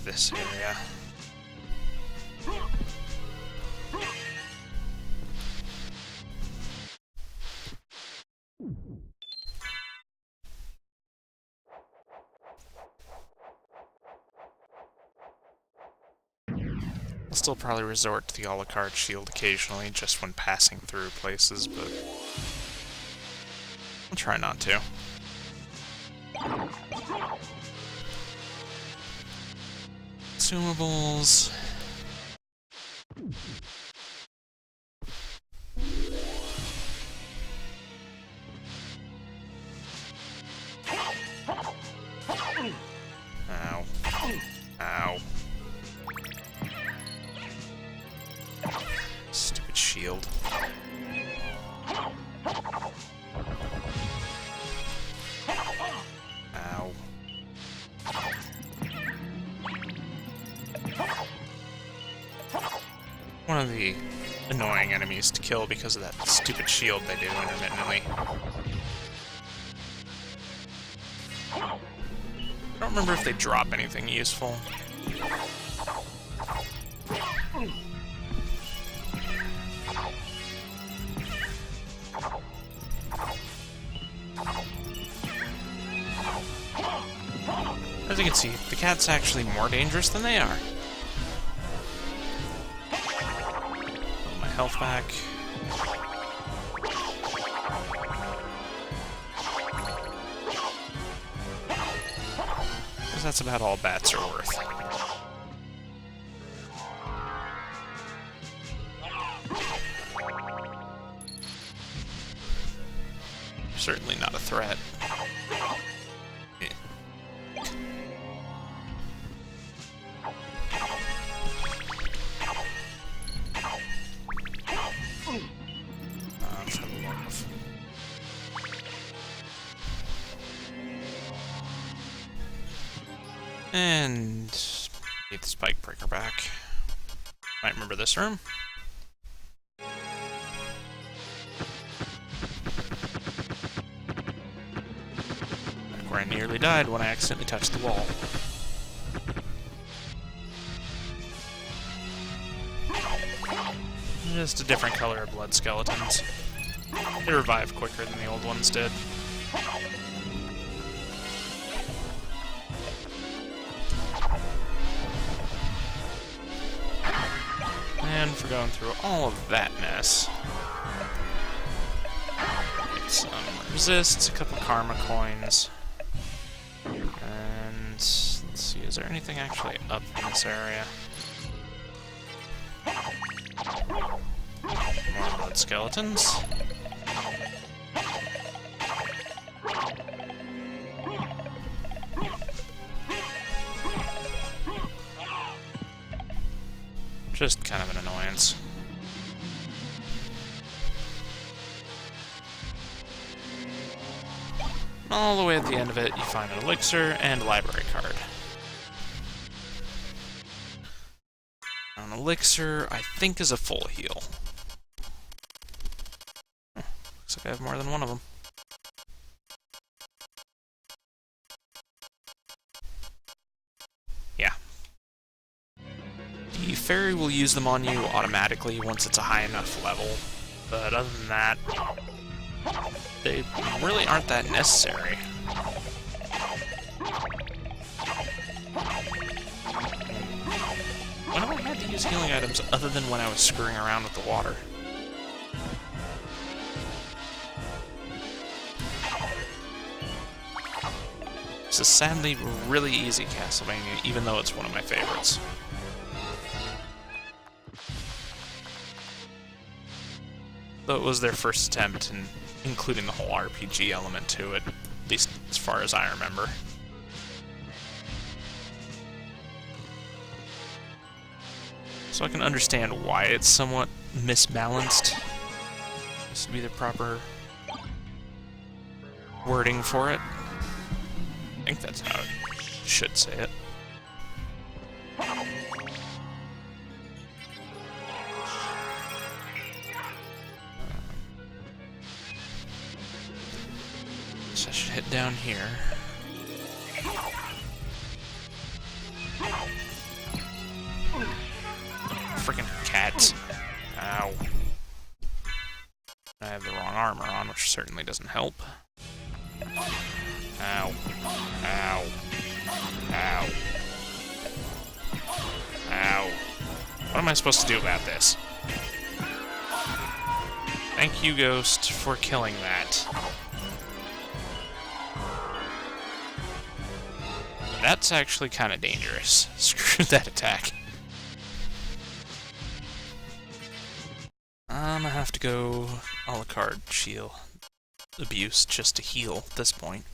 S1: This area. I'll still probably resort to the Alucard shield occasionally, just when passing through places, but I'll try not to. Consumables. Ow. Ow. Stupid shield. Ow. One of the annoying enemies to kill because of that stupid shield they do intermittently. I don't remember if they drop anything useful. As you can see, the cat's actually more dangerous than they are. Put my health back. Because that's about all bats are worth. Certainly not a threat. And get the spike breaker back. Might remember this room. Back where I nearly died when I accidentally touched the wall. Just a different color of blood skeletons. They revive quicker than the old ones did. And for going through all of that mess. Get some resists, a couple karma coins. And let's see, is there anything actually up in this area? More blood skeletons. Just kind of an annoyance. All the way at the end of it, you find an elixir and a library card. An elixir, I think, is a full heal. Looks like I have more than one of them. Yeah. The fairy will use them on you automatically once it's a high enough level, but other than that, they really aren't that necessary. When have I had to use healing items other than when I was screwing around with the water? This is sadly really easy Castlevania, even though it's one of my favorites. Though it was their first attempt in including the whole RPG element to it, at least as far as I remember. So I can understand why it's somewhat misbalanced. This would be the proper wording for it. I think that's how I should say it. So I should hit down here. Freaking cats. Ow. I have the wrong armor on, which certainly doesn't help. Ow. Ow. Ow. Ow. What am I supposed to do about this? Thank you, Ghost, for killing that. That's actually kind of dangerous. Screw that attack. I'm gonna have to go a la carte shield abuse just to heal at this point.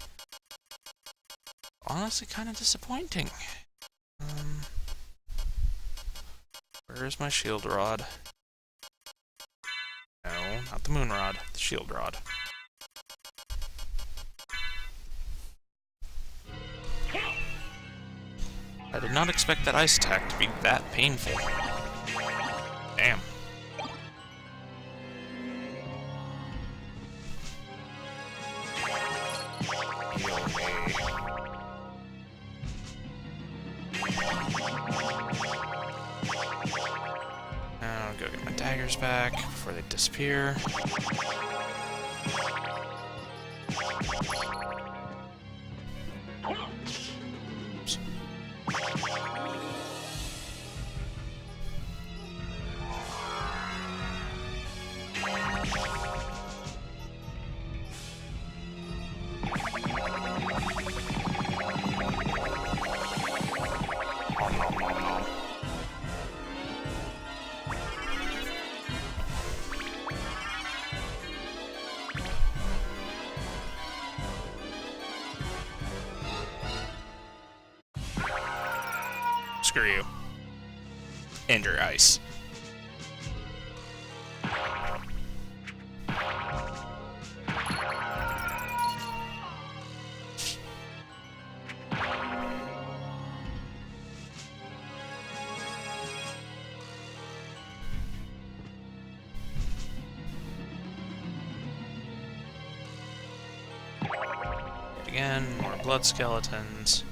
S1: Honestly, kind of disappointing. Where's my shield rod? No, not the moon rod, the shield rod. I did not expect that ice attack to be that painful. Damn. Now I'll go get my daggers back before they disappear. Oops. Screw you. Ender ice. Again, more blood skeletons.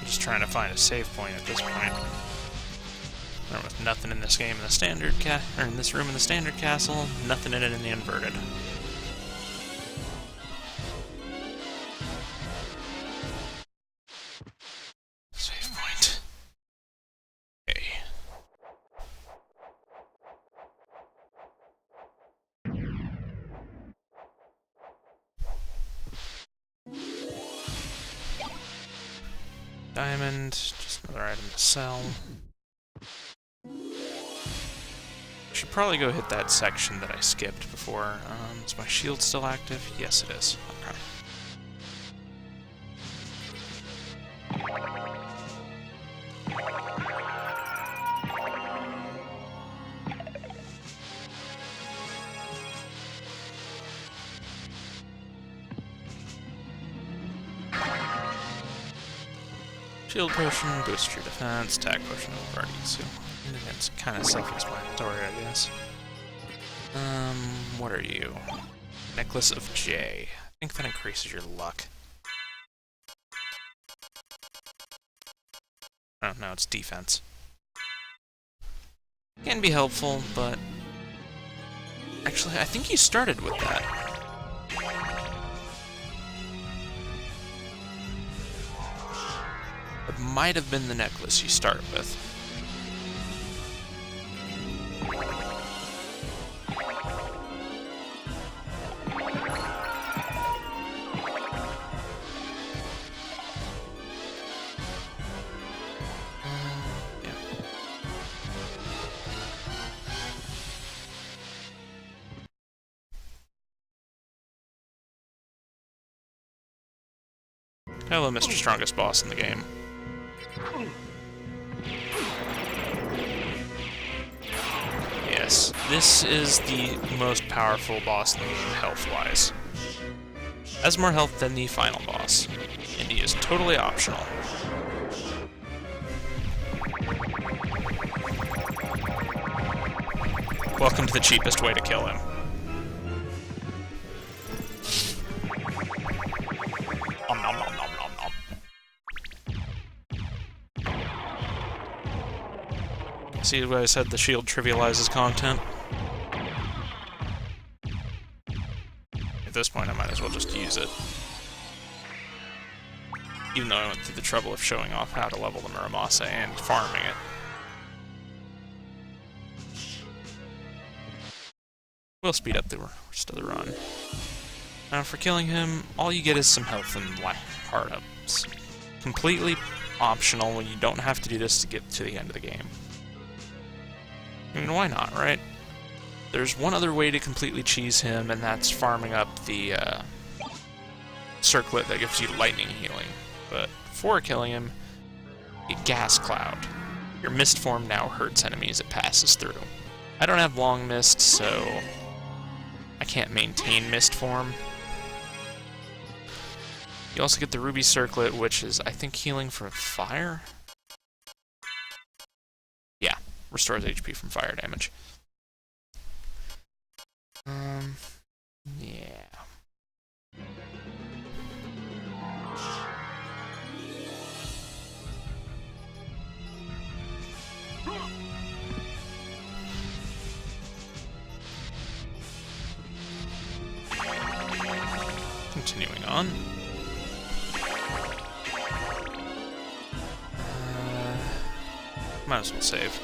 S1: Just trying to find a save point at this point. There was nothing in this game in the standard or in this room in the standard castle, nothing in it in the inverted. Save point. Okay. Diamond, just another item to sell. Should probably go hit that section that I skipped before. Is my shield still active? Yes, it is. Okay. Shield potion, boost your defense, attack potion, we've already used. It's kind of self-explanatory, I guess. What are you? Necklace of J. I think that increases your luck. Oh, no, it's defense. Can be helpful, but... Actually, I think you started with that. It might have been the necklace you start with. Yeah. Hello, Mr. Strongest Boss in the game. Yes, this is the most powerful boss in the game, health-wise. Has more health than the final boss, and he is totally optional. Welcome to the cheapest way to kill him. Nom nom nom nom nom nom. See what I said, the shield trivializes content? At this point, I might as well just use it. Even though I went through the trouble of showing off how to level the Muramasa and farming it. We'll speed up the rest of the run. Now, for killing him, all you get is some health and heart-ups. Completely optional when you don't have to do this to get to the end of the game. I mean, why not, right? There's one other way to completely cheese him, and that's farming up the circlet that gives you lightning healing. But before killing him, a gas cloud. Your mist form now hurts enemies it passes through. I don't have long mist, so I can't maintain mist form. You also get the ruby circlet, which is, I think, healing from fire? Yeah, restores HP from fire damage. Yeah. Continuing on. Might as well save.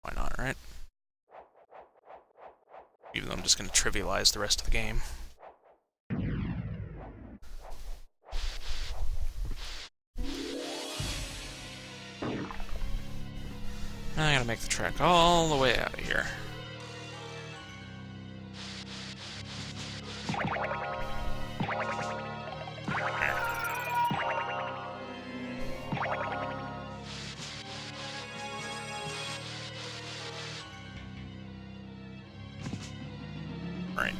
S1: Why not, right? Even though I'm just going to trivialize the rest of the game. Now I gotta make the trek all the way out of here. Right.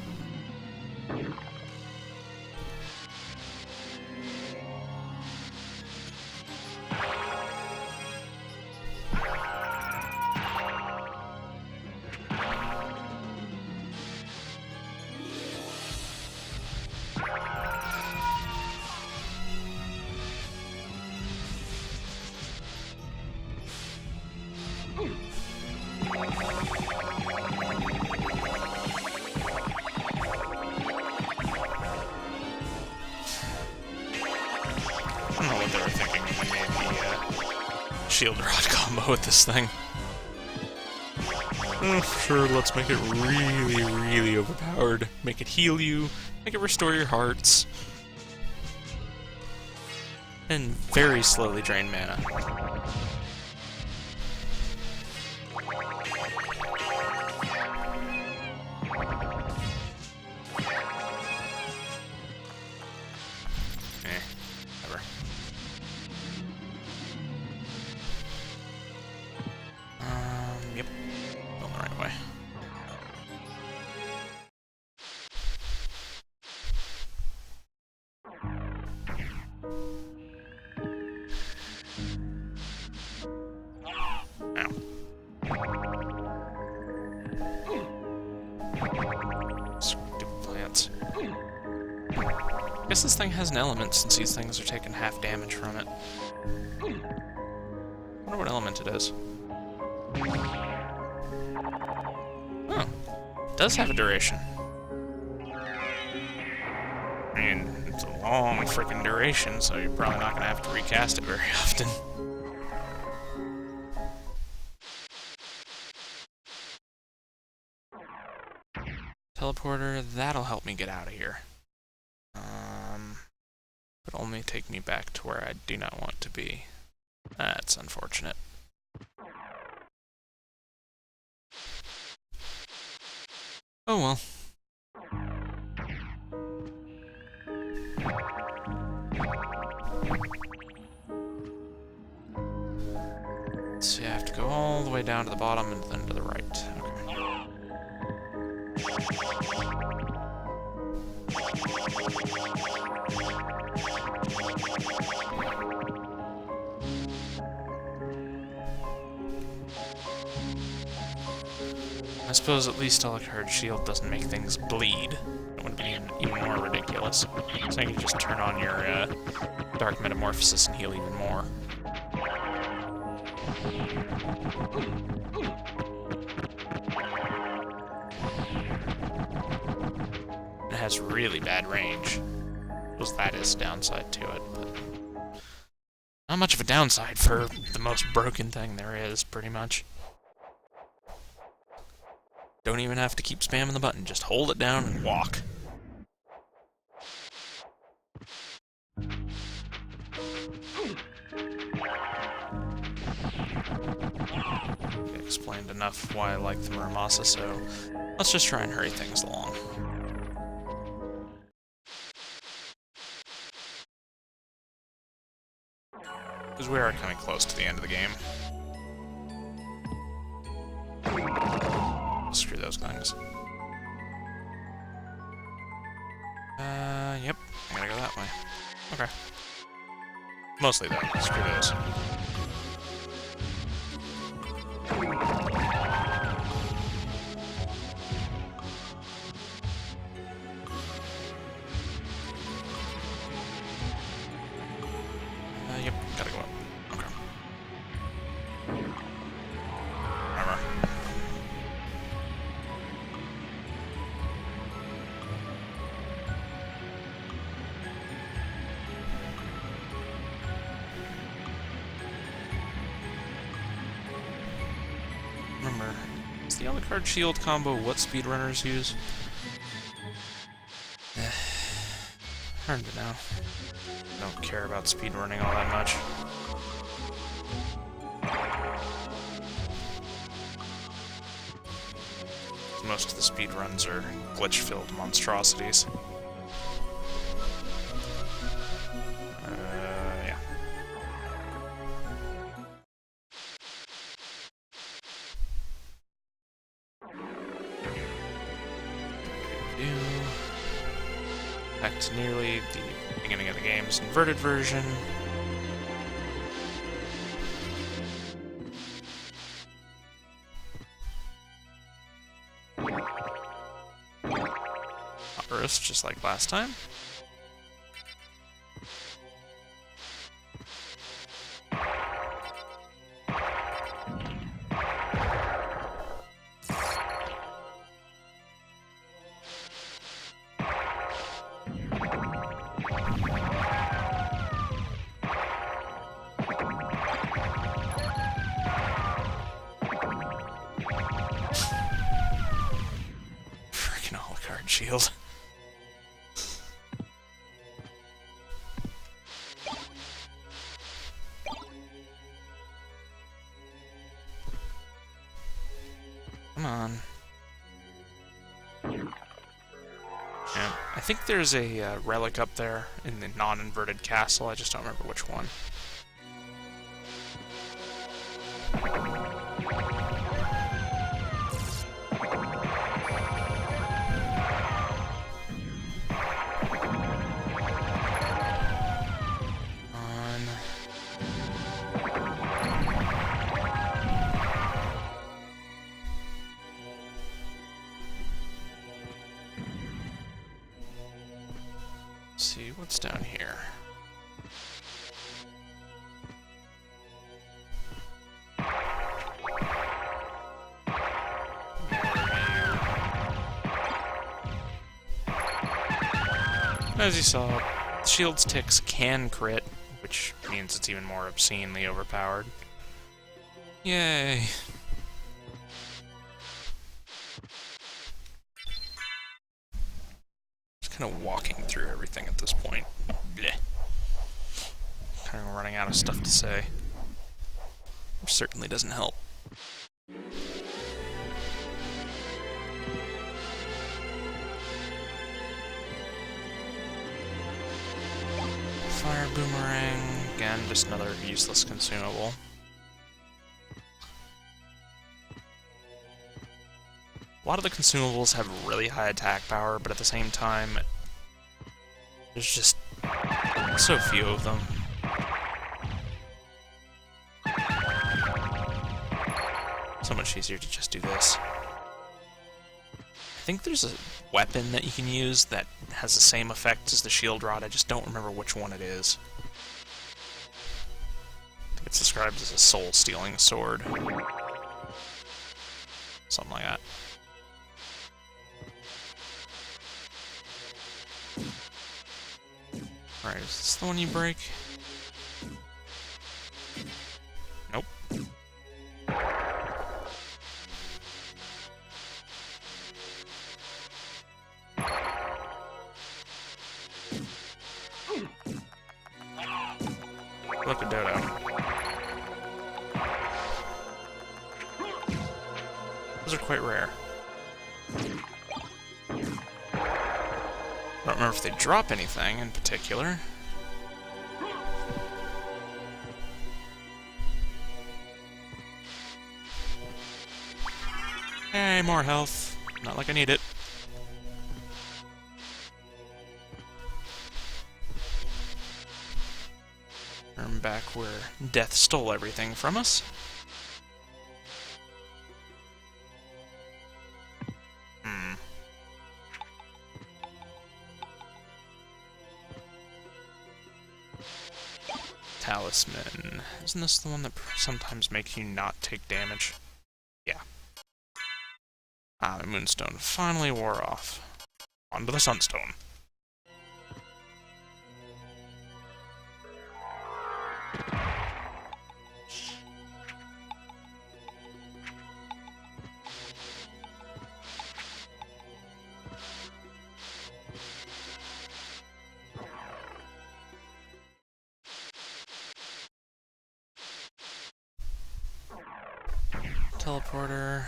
S1: I don't know what they were thinking when they made the shield rod combo with this thing. Sure, let's make it really, really overpowered. Make it heal you, make it restore your hearts, and very slowly drain mana. Whatever. Yep. Going the right way. Stupid plants. Guess this thing has an element since these things are taking half damage from it. Wonder what element it is. Oh, it does have a duration. I mean, it's a long freaking duration, so you're probably not gonna have to recast it very often. Teleporter, that'll help me get out of here. But only take me back to where I do not want to be. That's unfortunate. Oh well. So you have to go all the way down to the bottom and then to the right. I suppose at least Alucard Shield doesn't make things bleed. It would be even more ridiculous. So you can just turn on your Dark Metamorphosis and heal even more. It has really bad range. Because that is a downside to it, but not much of a downside for the most broken thing there is, pretty much. Don't even have to keep spamming the button, just hold it down and walk. I explained enough why I like the Muramasa, so let's just try and hurry things along. Because we are coming close to the end of the game. Screw those things. Yep. I'm gonna go that way. Okay. Mostly though. Screw those. Yep. Gotta go up. Okay. Armor. Remember, is the Alucard Shield combo what speedrunners use? Hard to know. Don't care about speedrunning all that much. Most of the speedruns are glitch-filled monstrosities. Yeah. Back to nearly the beginning of the game's inverted version. Burst, just like last time. Freaking Alucard Shield. Come on. Yeah, I think there's a relic up there in the non-inverted castle. I just don't remember which one. Let's see what's down here. As you saw, Shield's ticks can crit, which means it's even more obscenely overpowered. Yay! Just kind of walking through everything at this point. Blech. Kind of running out of stuff to say. Which certainly doesn't help. Fire boomerang, again, just another useless consumable. A lot of the consumables have really high attack power, but at the same time, there's just so few of them. So much easier to just do this. I think there's a weapon that you can use that has the same effect as the shield rod. I just don't remember which one it is. I think it's described as a soul-stealing sword. Something like that. Alright, is this the one you break? Nope. Look at Dodo. Those are quite rare. I don't remember if they drop anything in particular. Hey, more health. Not like I need it. I'm back where death stole everything from us. Talisman. Isn't this the one that sometimes makes you not take damage? Yeah. Ah, the Moonstone finally wore off. On to the Sunstone. Teleporter.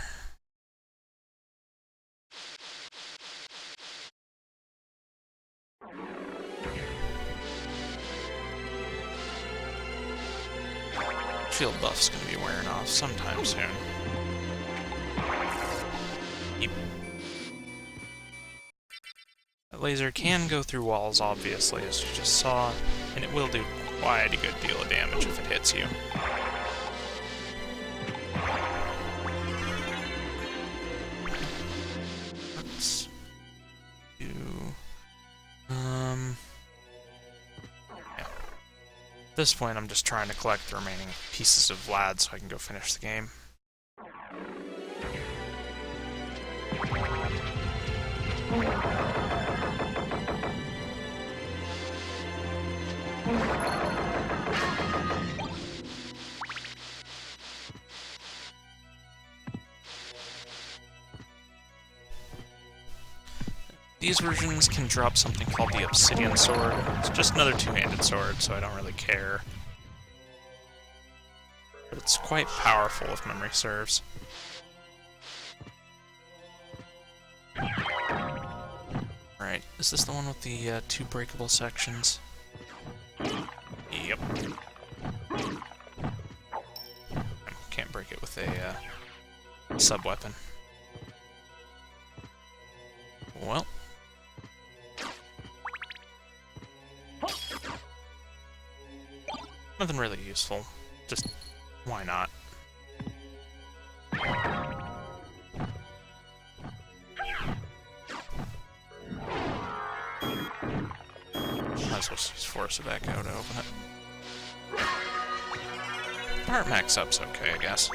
S1: Shield buff's gonna be wearing off sometime soon. Yep. That laser can go through walls, obviously, as you just saw, and it will do quite a good deal of damage if it hits you. Let's do... At this point, I'm just trying to collect the remaining pieces of Vlad so I can go finish the game. These versions can drop something called the Obsidian Sword. It's just another two-handed sword, so I don't really care. But it's quite powerful if memory serves. Right, is this the one with the two breakable sections? Yep. Can't break it with a sub-weapon. Well. Nothing really useful. Just, why not? as well just force it back out to open it. Heart max up's okay, I guess.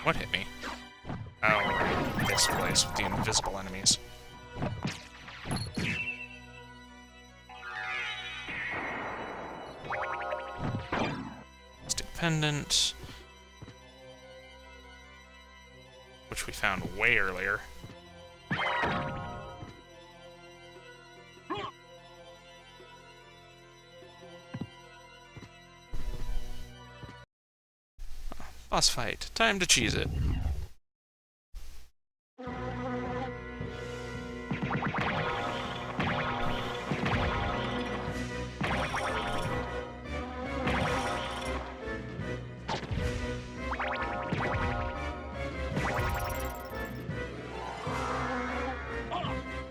S1: What hit me? Oh, this place with the invisible enemies. Stick pendant, which we found way earlier. Boss fight. Time to cheese it.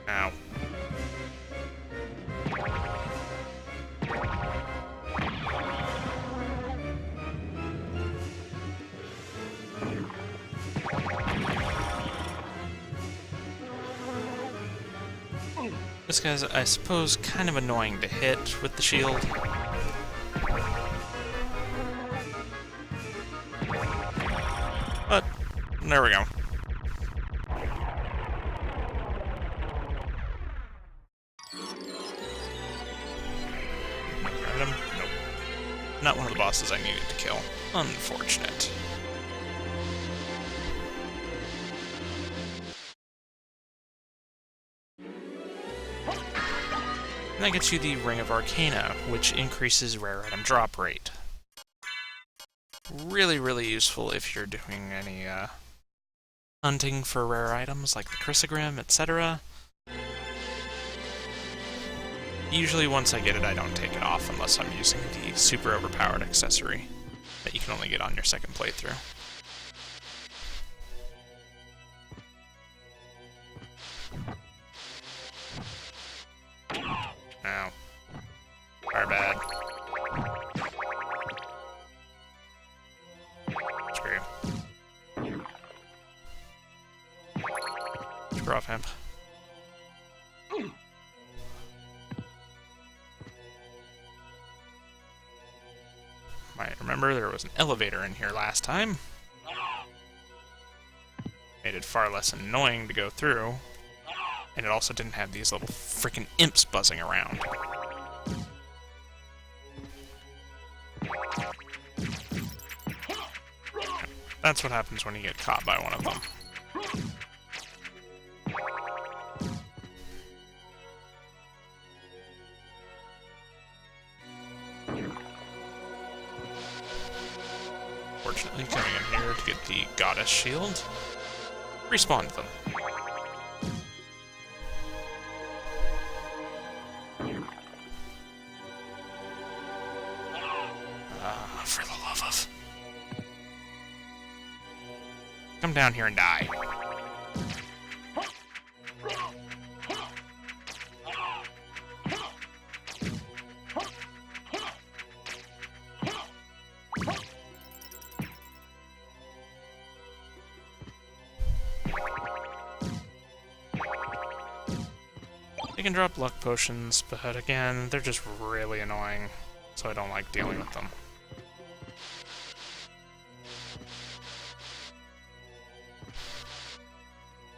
S1: Ow. This guy's, I suppose, kind of annoying to hit with the shield. But, there we go. Got him? Nope. Not one of the bosses I needed to kill. Unfortunate. And that gets you the Ring of Arcana, which increases rare item drop rate. Really, really useful if you're doing any hunting for rare items like the Chrysogrim, etc. Usually once I get it, I don't take it off unless I'm using the super overpowered accessory that you can only get on your second playthrough. Ow. Fire bad. Screw. Screw off him. Might remember there was an elevator in here last time. Made it far less annoying to go through. And it also didn't have these little freaking imps buzzing around. That's what happens when you get caught by one of them. Fortunately, coming in here to get the goddess shield, respawned them. For the love of... Come down here and die. You can drop luck potions, but again, they're just really annoying, so I don't like dealing with them.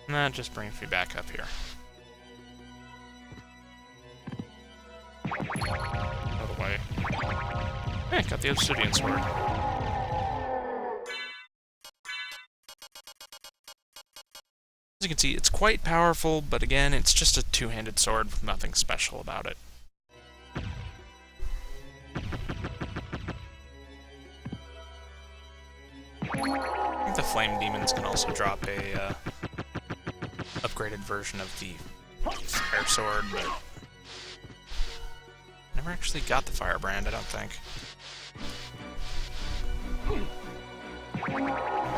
S1: And that just brings me back up here. Out of the way. Hey, got the obsidian sword. As you can see, it's quite powerful, but again, it's just a two-handed sword with nothing special about it. I think the flame demons can also drop a upgraded version of the fire sword, but never actually got the firebrand, I don't think.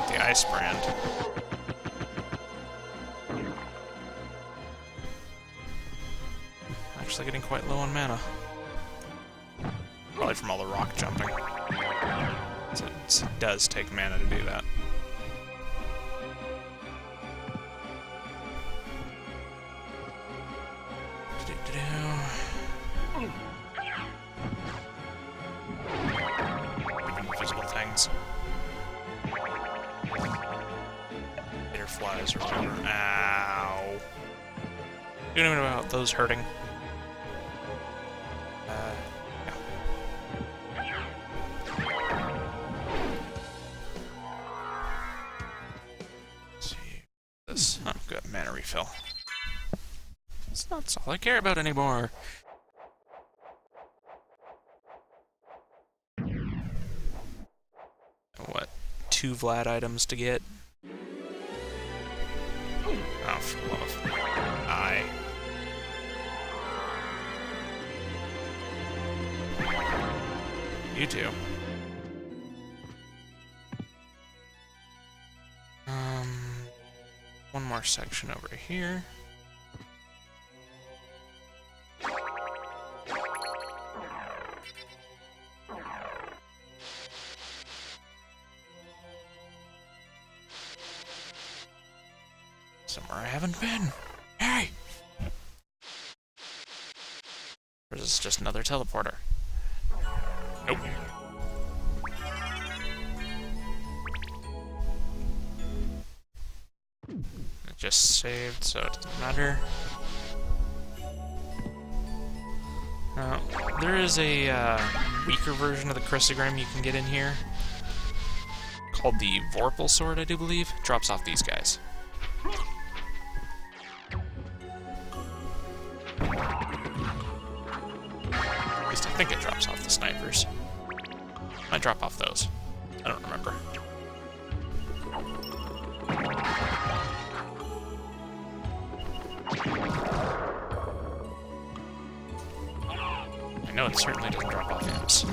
S1: The ice brand. actually getting quite low on mana. Probably from all the rock jumping. So it does take mana to do that. Physical things. Later flies or whatever. Ow. Doing anything about those hurting? Yeah. Let's see. This. Oh, good. Mana refill. That's not all I care about anymore. What? 2 Vlad items to get? Oh, for love of... Aye. You too. One more section over here. Somewhere I haven't been. Hey! Or is this just another teleporter? Nope. It just saved, so it doesn't matter. There is a weaker version of the Chrysogram you can get in here. Called the Vorpal Sword, I do believe. Drops off these guys. At least I think it drops off the snipers. Might drop off those. I don't remember. I know it certainly doesn't drop off imps.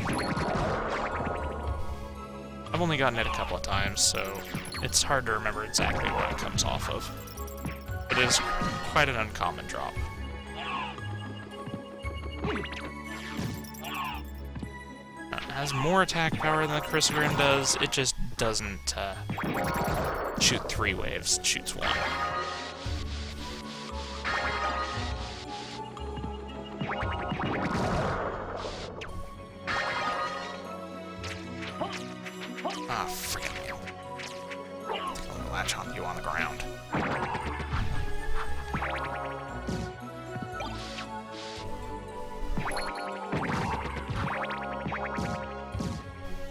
S1: I've only gotten it a couple of times, so it's hard to remember exactly what it comes off of. It is quite an uncommon drop. It has more attack power than the Chrysogram does, it just doesn't shoot 3 waves, it shoots 1. Ah, freaking. I'll latch on you on the ground.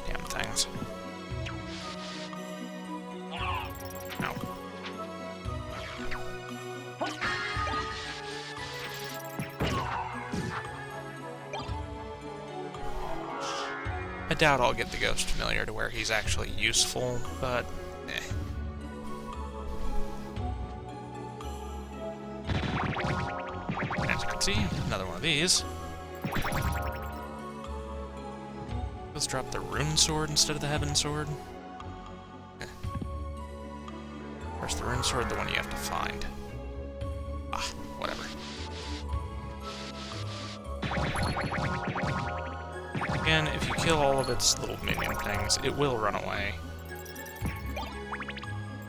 S1: Damn things. No. I doubt I'll get the Ghost Familiar to where he's actually useful, but eh. As you can see, another one of these. Let's drop the Rune Sword instead of the Heaven Sword. Eh. Where's the Rune Sword? The one you have to find. Ah, whatever. Again, if you kill all of its little minion things, it will run away.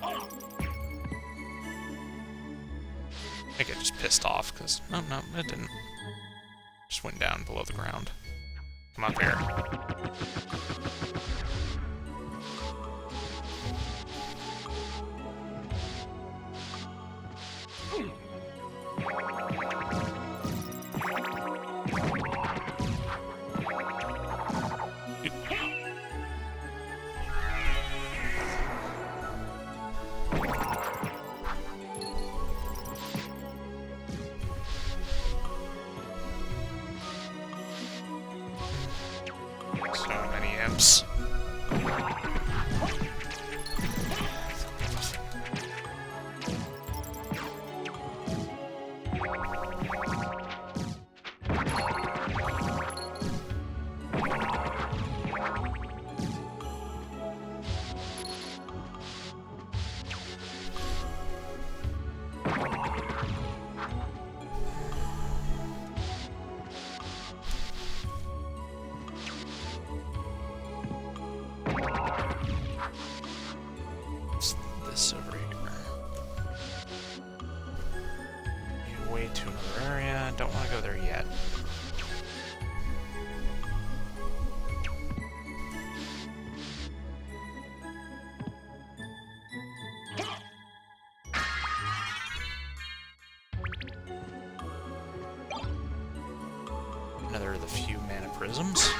S1: I think it just pissed off, because... No, it didn't. Just went down below the ground. Come up here. So many imps. to another area. Don't want to go there yet. Another of the few mana prisms.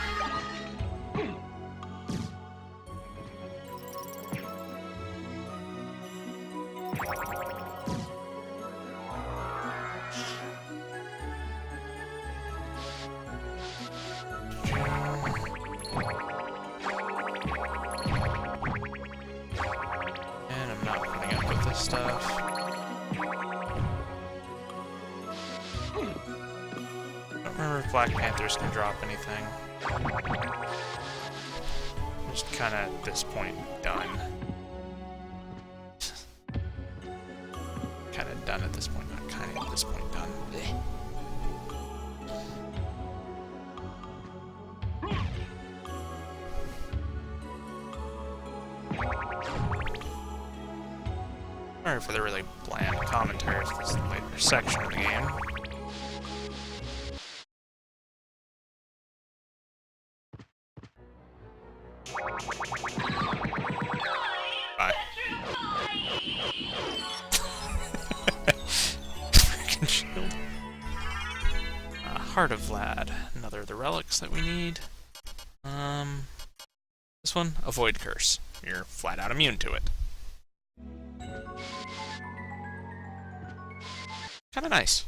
S1: And I'm not putting up with this stuff. Don't remember if Black Panthers can drop anything. Just kind of at this point done. Kind of done at this point, not kind of at this point done. Blech. Sorry for the really bland commentary for this later section of the game. Bye. Freaking shield. Heart of Vlad. Another of the relics that we need. This one, Avoid Curse. You're flat out immune to it. Kinda nice.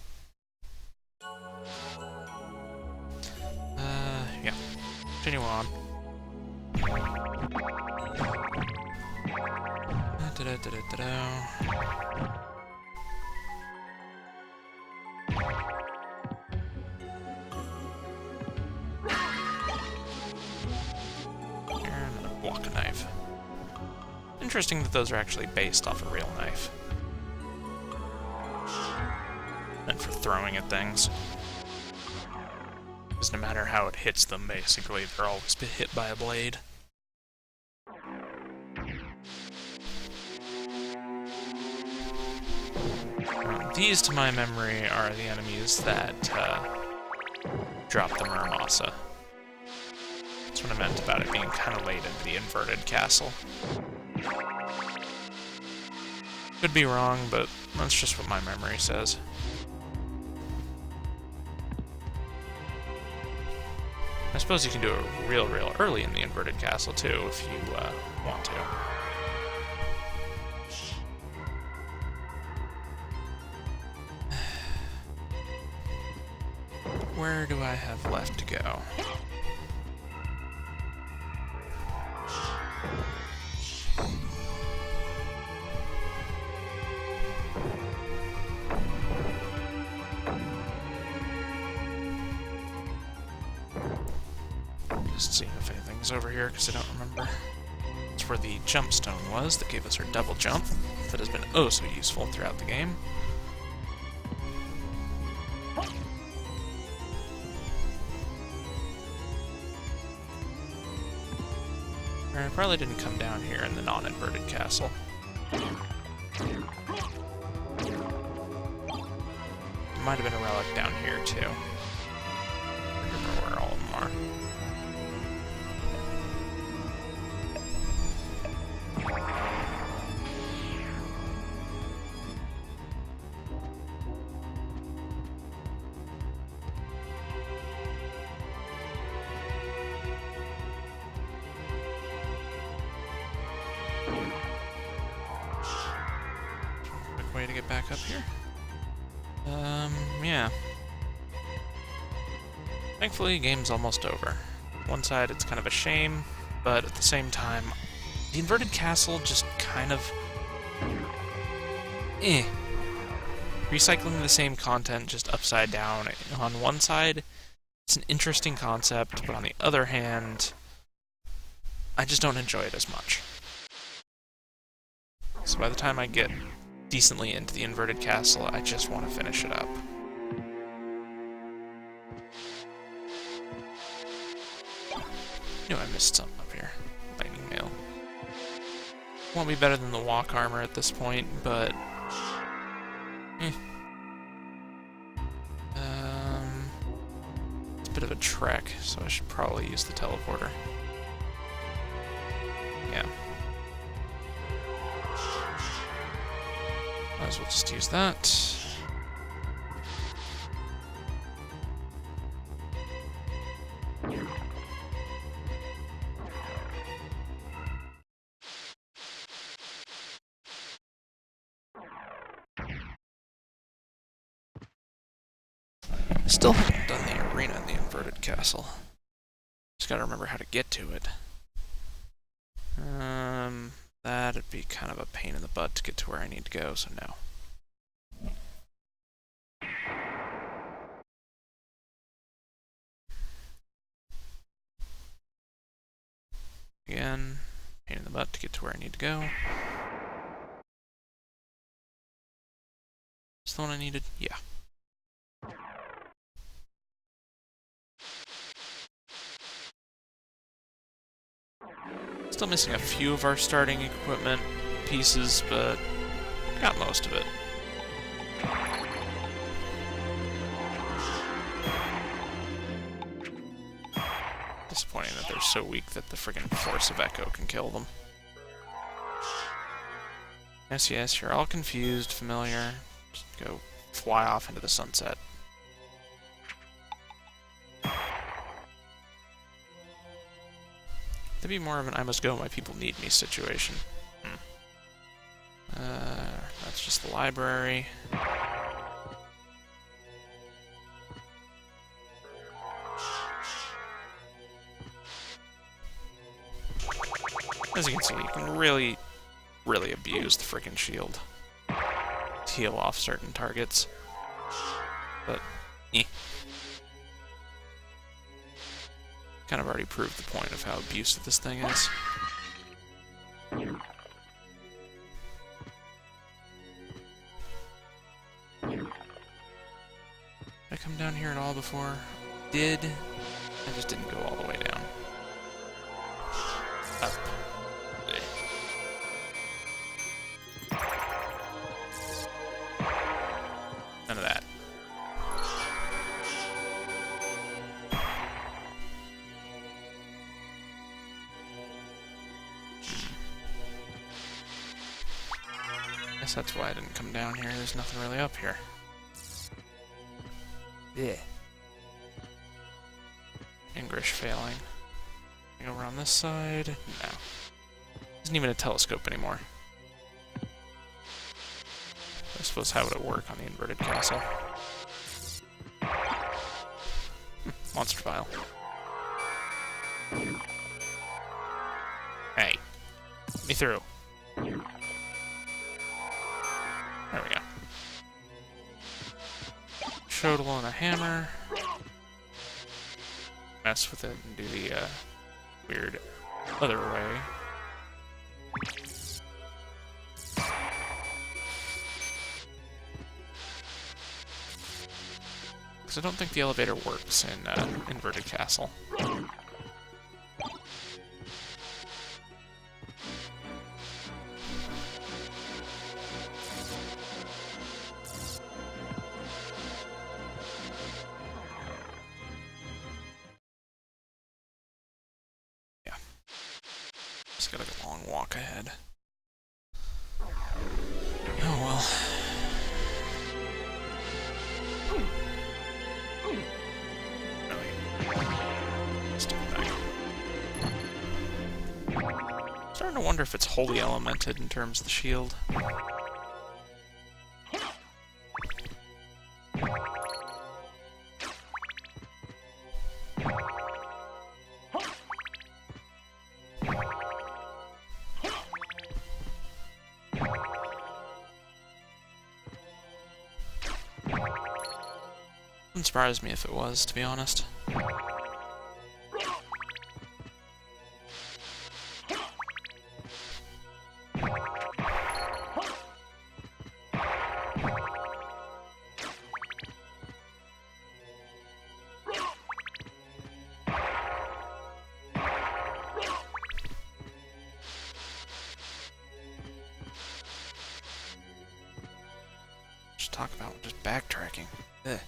S1: Yeah. Continue on. Here, another block of knife. Interesting that those are actually based off a real knife. And for throwing at things. Because no matter how it hits them, basically, they're always hit by a blade. These, to my memory, are the enemies that drop the Muramasa. That's what I meant about it being kind of late into the inverted castle. Could be wrong, but that's just what my memory says. I suppose you can do it real early in the inverted castle, too, if you want to. Where do I have left to go? Just seeing if anything's over here, because I don't remember. It's where the jump stone was that gave us our double jump. That has been oh so useful throughout the game. I probably didn't come down here in the non-inverted castle. There might have been a relic down here, too. I don't remember where all of them are. Way to get back up here. Yeah. Thankfully, game's almost over. One side, it's kind of a shame, but at the same time, the inverted castle just kind of... Recycling the same content just upside down. On one side, it's an interesting concept, but on the other hand, I just don't enjoy it as much. So by the time I get decently into the inverted castle, I just want to finish it up. I missed something up here. Lightning mail. Won't be better than the walk armor at this point, but... bit of a trek, so I should probably use the teleporter. Yeah. Might as well just use that. Still haven't done the arena in the inverted castle. Just gotta remember how to get to it. That'd be kind of a pain in the butt to get to where I need to go, so no. Again, pain in the butt to get to where I need to go. Is the one I needed? Yeah. Still missing a few of our starting equipment pieces, but got most of it. Disappointing that they're so weak that the friggin' Force of Echo can kill them. Yes, you're all confused, familiar. Just go fly off into the sunset. That'd be more of an I must go, my people need me situation. That's just the library. As you can see, you can really abuse the frickin' shield to heal off certain targets. But, kind of already proved the point of how abusive this thing is. Did I come down here at all before? Did. I just didn't go all the way down. Up. None of that. Guess that's why I didn't come down here. There's nothing really up here. Yeah. English failing. Over on this side? No. Isn't even a telescope anymore. I suppose how would it work on the inverted castle? Monster file. Hey. Let me through. There we go. Shodel and a hammer. Mess with it and do the weird other way. Because I don't think the elevator works in inverted castle. Got a long walk ahead. Oh well. Really? Step back. Starting to wonder if it's wholly elemented in terms of the shield. Wouldn't surprise me if it was, to be honest. Just talk about just backtracking. Ugh.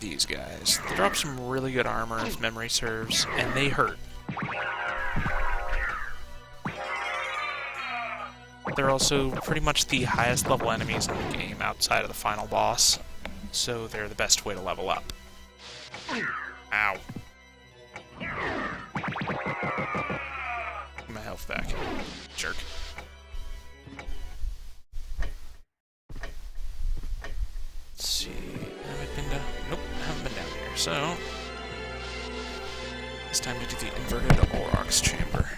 S1: these guys. They drop some really good armor, if memory serves, and they hurt. They're also pretty much the highest level enemies in the game outside of the final boss, so they're the best way to level up. Ow. Get my health back. Jerk. Let's see. Have I been down? Nope, I haven't been down here, so it's time to do the inverted Aurochs chamber.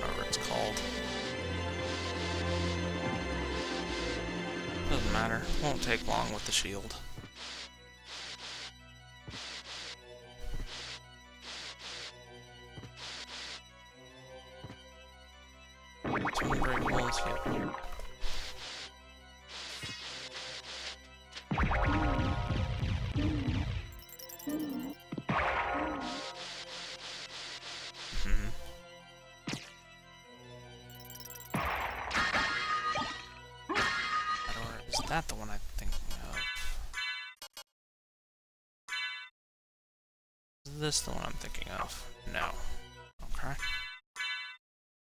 S1: Whatever it's called. Doesn't matter. Won't take long with the shield. Two unbreakables, yep. Is that the one I'm thinking of? Is this the one I'm thinking of? No. Okay.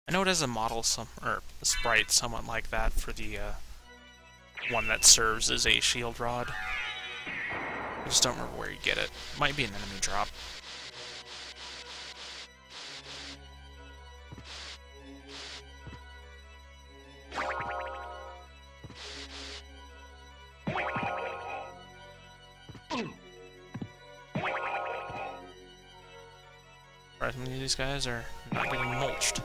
S1: I know it has a model, or a sprite somewhat like that for the one that serves as a shield rod. I just don't remember where you get it. Might be an enemy drop. Surprisingly, these guys are not getting mulched.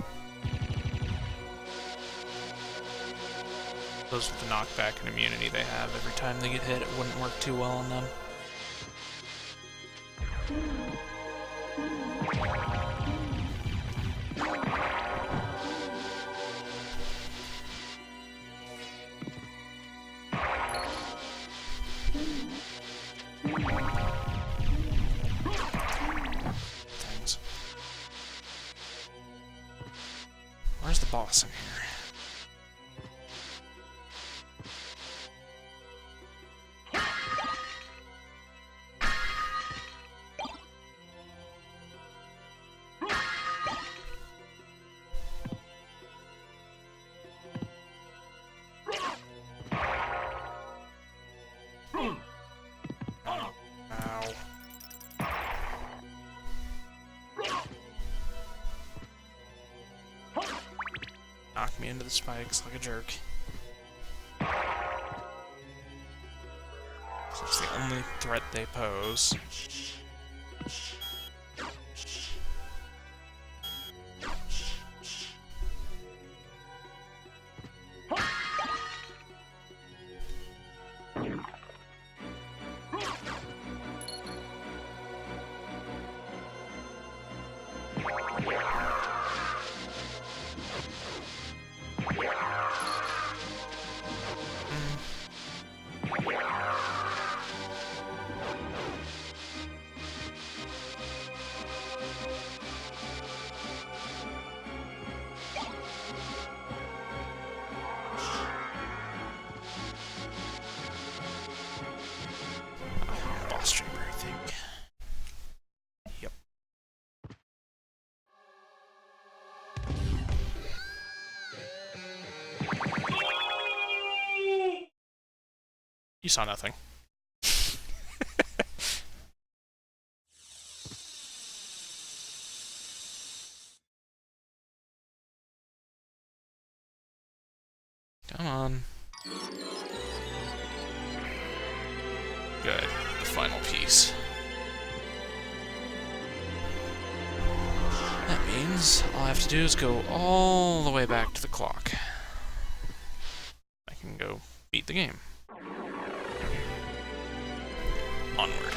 S1: Those with the knockback and immunity they have every time they get hit, it wouldn't work too well on them. Things. Where's the boss in here? Knock me into the spikes like a jerk. That's the only threat they pose. Boss chamber, I think. Yep. You saw nothing. Come on. Good. The final piece. That means all I have to do is go all the way back to the clock. I can go beat the game. Onward.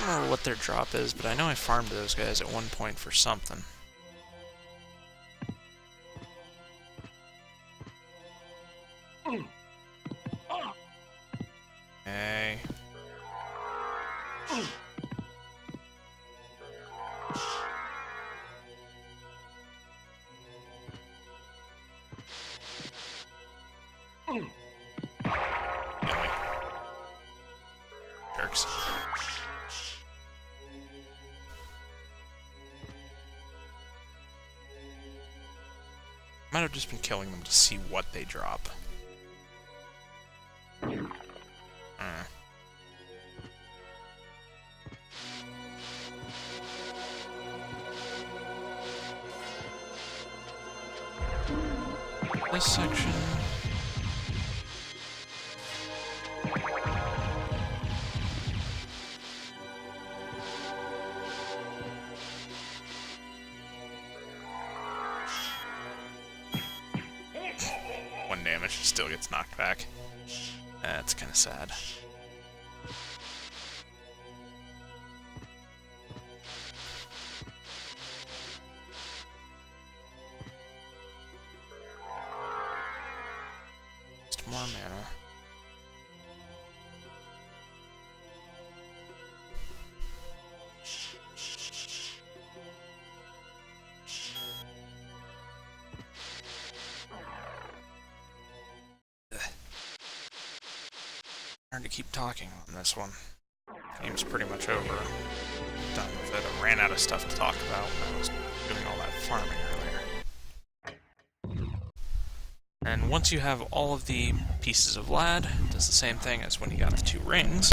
S1: don't remember what their drop is, but I know I farmed those guys at one point for something. Okay. Yummy. Jerks. Might have just been killing them to see what they drop. This section. One damage, still gets knocked back. That's kind of sad. Just more mana. Hard to keep talking on this one. Game's pretty much over. Done with it. I ran out of stuff to talk about when I was doing all that farming earlier. And once you have all of the pieces of lad, it does the same thing as when you got the 2 rings.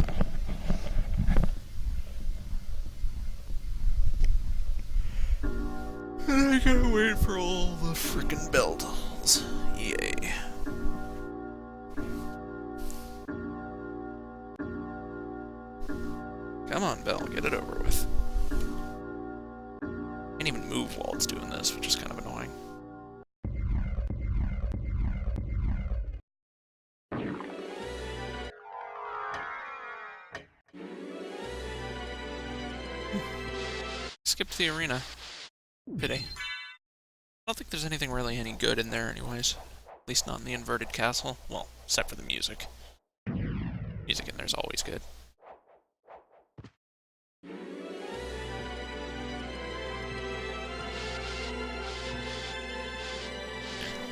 S1: And I gotta wait for all the frickin' bell dolls. Yay. Come on, Bell, get it over with. Can't even move while it's doing this, which is kind of annoying. Skipped the arena. Pity. I don't think there's anything really any good in there anyways. At least not in the inverted castle. Well, except for the music. Music in there's always good.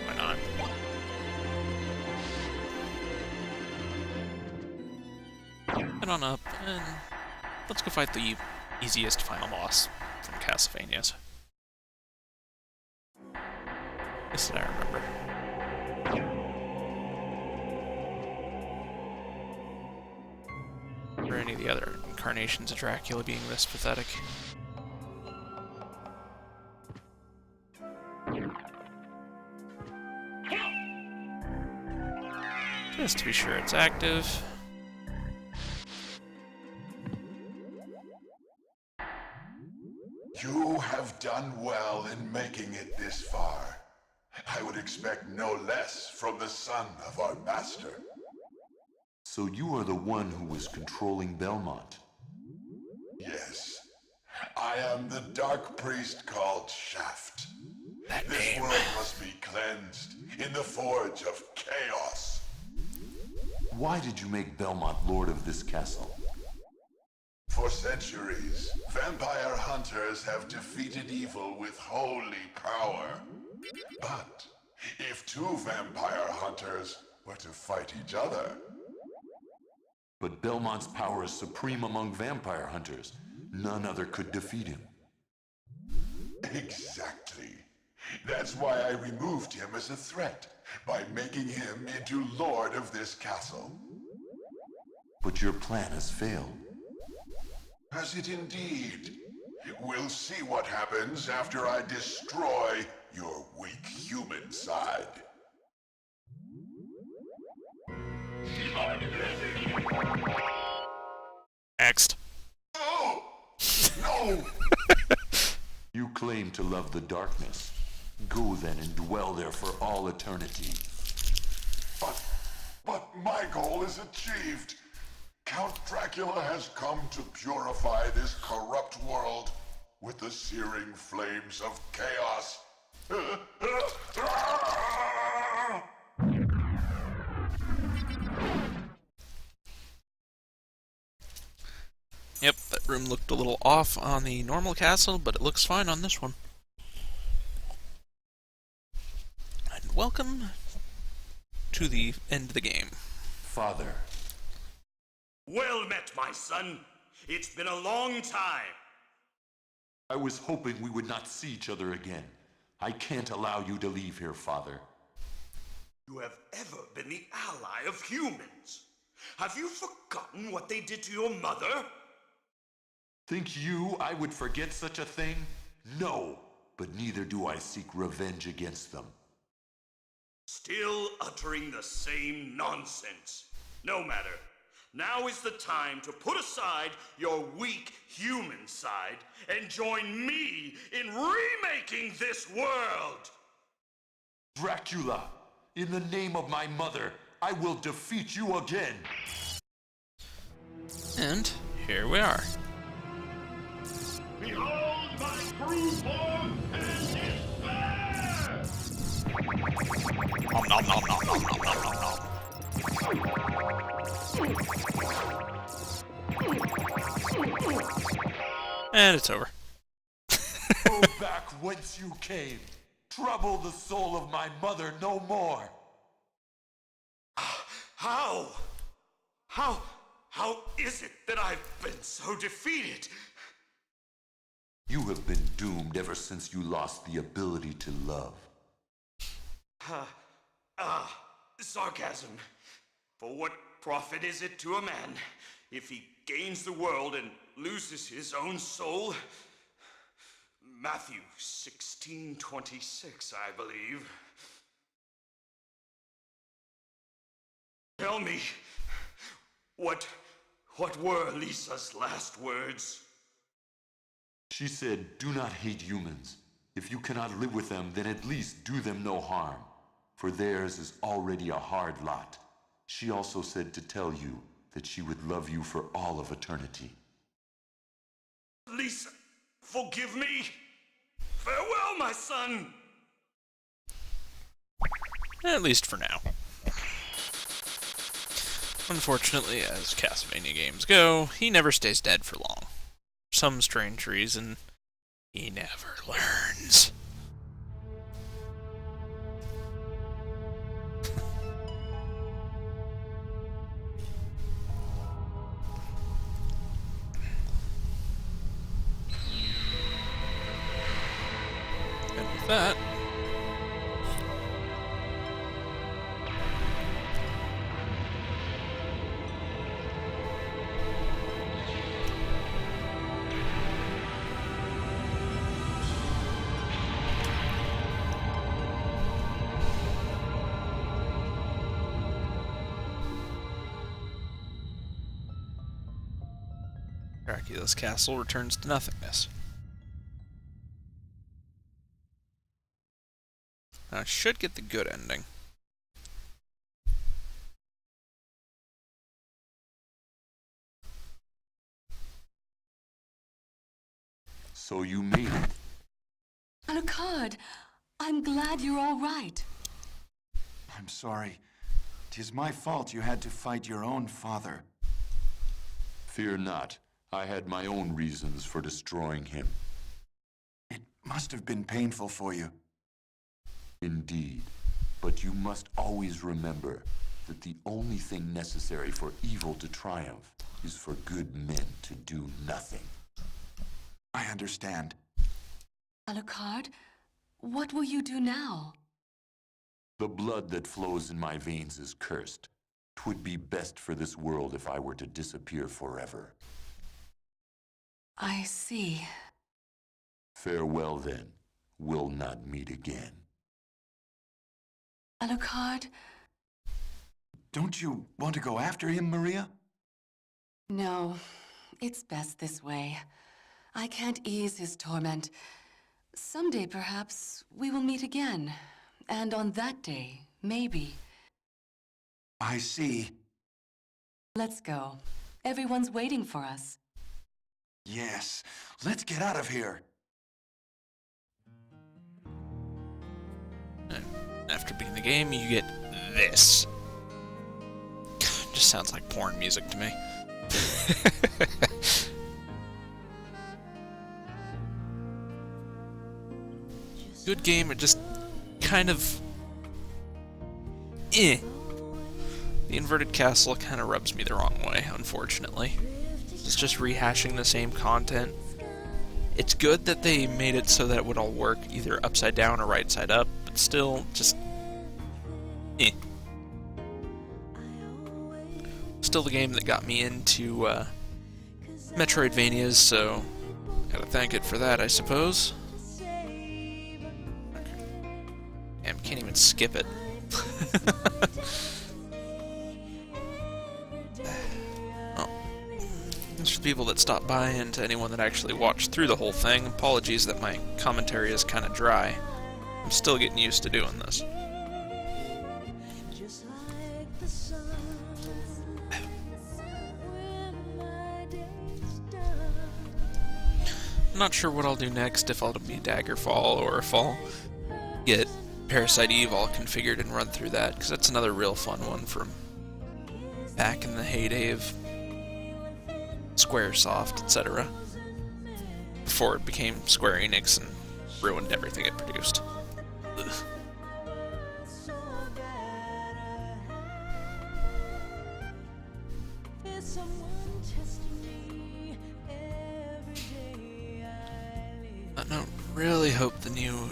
S1: Why not? Head on up, and let's go fight the easiest final boss from Castlevanias. This that I remember. Or any of the other incarnations of Dracula being this pathetic. Just to be sure it's active.
S6: You have done well in making it this far. I would expect no less from the son of our master.
S4: So you are the one who was controlling Belmont.
S6: Yes. I am the dark priest called Shaft.
S1: That
S6: This
S1: name.
S6: world must be cleansed in the forge of chaos.
S4: Why did you make Belmont lord of this castle?
S6: For centuries, vampire hunters have defeated evil with holy power. But if 2 vampire hunters were to fight each other...
S4: But Belmont's power is supreme among vampire hunters. None other could defeat him.
S6: Exactly. That's why I removed him as a threat, by making him into lord of this castle.
S4: But your plan has failed.
S6: Has it indeed? We'll see what happens after I destroy your weak human side.
S1: Next.
S6: Oh! No!
S4: You claim to love the darkness. Go then and dwell there for all eternity.
S6: But my goal is achieved. Count Dracula has come to purify this corrupt world with the searing flames of chaos.
S1: Yep, that room looked a little off on the normal castle, but it looks fine on this one. And welcome to the end of the game.
S4: Father,
S3: Well met, my son. It's been a long time.
S4: I was hoping we would not see each other again. I can't allow you to leave here, Father.
S3: You have ever been the ally of humans. Have you forgotten what they did to your mother?
S4: Think you I would forget such a thing? No, but neither do I seek revenge against them.
S3: Still uttering the same nonsense. No matter. Now is the time to put aside your weak human side and join me in remaking this world!
S4: Dracula, in the name of my mother, I will defeat you again.
S1: And here we are.
S6: Behold my true form and despair!
S1: Nom nom nom nom nom nom nom nom nom. And it's over.
S4: Go back whence you came. Trouble the soul of my mother no more.
S3: How? How is it that I've been so defeated?
S4: You have been doomed ever since you lost the ability to love.
S3: Sarcasm. For what profit is it to a man if he gains the world and loses his own soul? Matthew 16:26, I believe. Tell me, what were Lisa's last words?
S4: She said, do not hate humans. If you cannot live with them, then at least do them no harm. For theirs is already a hard lot. She also said to tell you that she would love you for all of eternity.
S3: Lisa, forgive me. Farewell, my son.
S1: At least for now. Unfortunately, as Castlevania games go, he never stays dead for long. For some strange reason, he never learns. And with that, Dracula's castle returns to nothingness. Now, I should get the good ending.
S4: So you made it.
S7: Alucard, I'm glad you're all right.
S8: I'm sorry. 'Tis my fault you had to fight your own father.
S4: Fear not. I had my own reasons for destroying him.
S8: It must have been painful for you.
S4: Indeed. But you must always remember that the only thing necessary for evil to triumph is for good men to do nothing.
S8: I understand.
S7: Alucard, what will you do now?
S4: The blood that flows in my veins is cursed. 'Twould be best for this world if I were to disappear forever.
S7: I see.
S4: Farewell then. We'll not meet again.
S7: Alucard?
S8: Don't you want to go after him, Maria?
S7: No, it's best this way. I can't ease his torment. Someday, perhaps, we will meet again. And on that day, maybe.
S8: I see.
S7: Let's go. Everyone's waiting for us.
S8: Yes, let's get out of here.
S1: And after beating the game, you get this. Just sounds like porn music to me. Good game, it just kind of... The inverted castle kind of rubs me the wrong way, unfortunately. It's just rehashing the same content. It's good that they made it so that it would all work either upside down or right side up, but still, just... Still the game that got me into Metroidvanias, so gotta thank it for that, I suppose. Damn, can't even skip it. Oh. Thanks for the people that stopped by, and to anyone that actually watched through the whole thing. Apologies that my commentary is kind of dry. I'm still getting used to doing this. I'm not sure what I'll do next, if I'll be Daggerfall or if I'll get Parasite Eve all configured and run through that, because that's another real fun one from back in the heyday of Squaresoft, etc. Before it became Square Enix and ruined everything it produced. Ugh. I don't really hope the new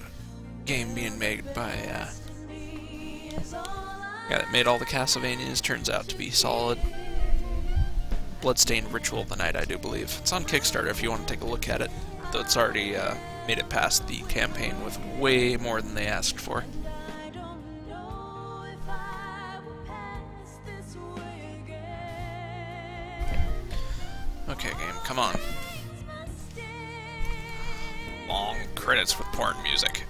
S1: game being made by guy that made all the Castlevanias turns out to be solid. Bloodstained Ritual of the Night, I do believe. It's on Kickstarter if you want to take a look at it, though it's already made it past the campaign with way more than they asked for. Okay, game, come on. Long credits with porn music.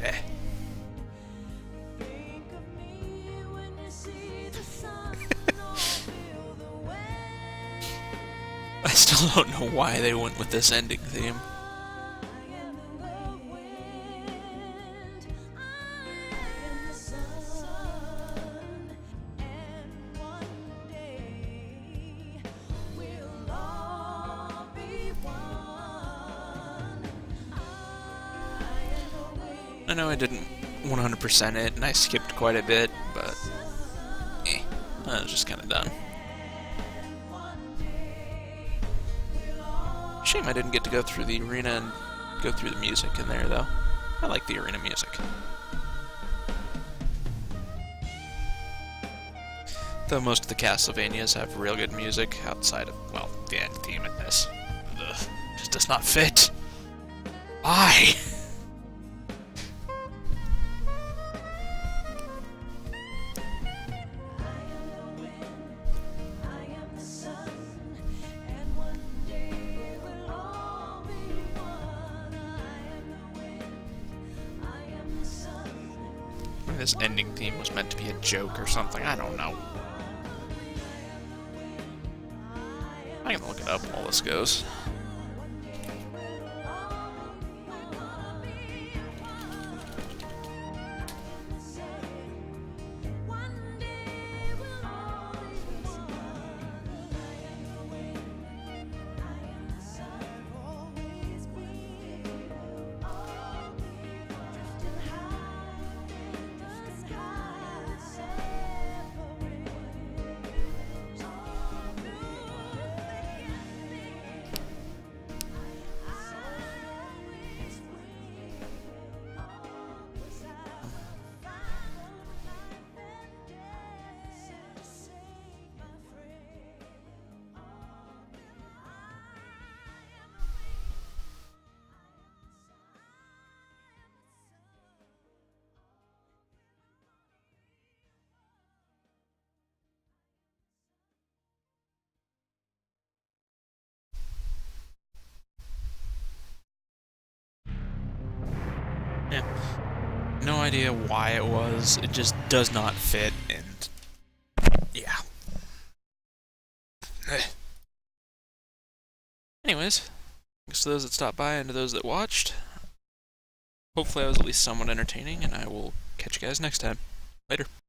S1: Eh. I still don't know why they went with this ending theme. I know I didn't 100% it, and I skipped quite a bit, but I was just kind of done. Shame I didn't get to go through the arena and go through the music in there, though. I like the arena music. Though most of the Castlevanias have real good music outside of, well, the end theme in this. Ugh, just does not fit. Why? This ending theme was meant to be a joke or something, I don't know. I can look it up while this goes. Yeah. No idea why it was. It just does not fit, and yeah. Anyways, thanks to those that stopped by and to those that watched. Hopefully I was at least somewhat entertaining, and I will catch you guys next time. Later.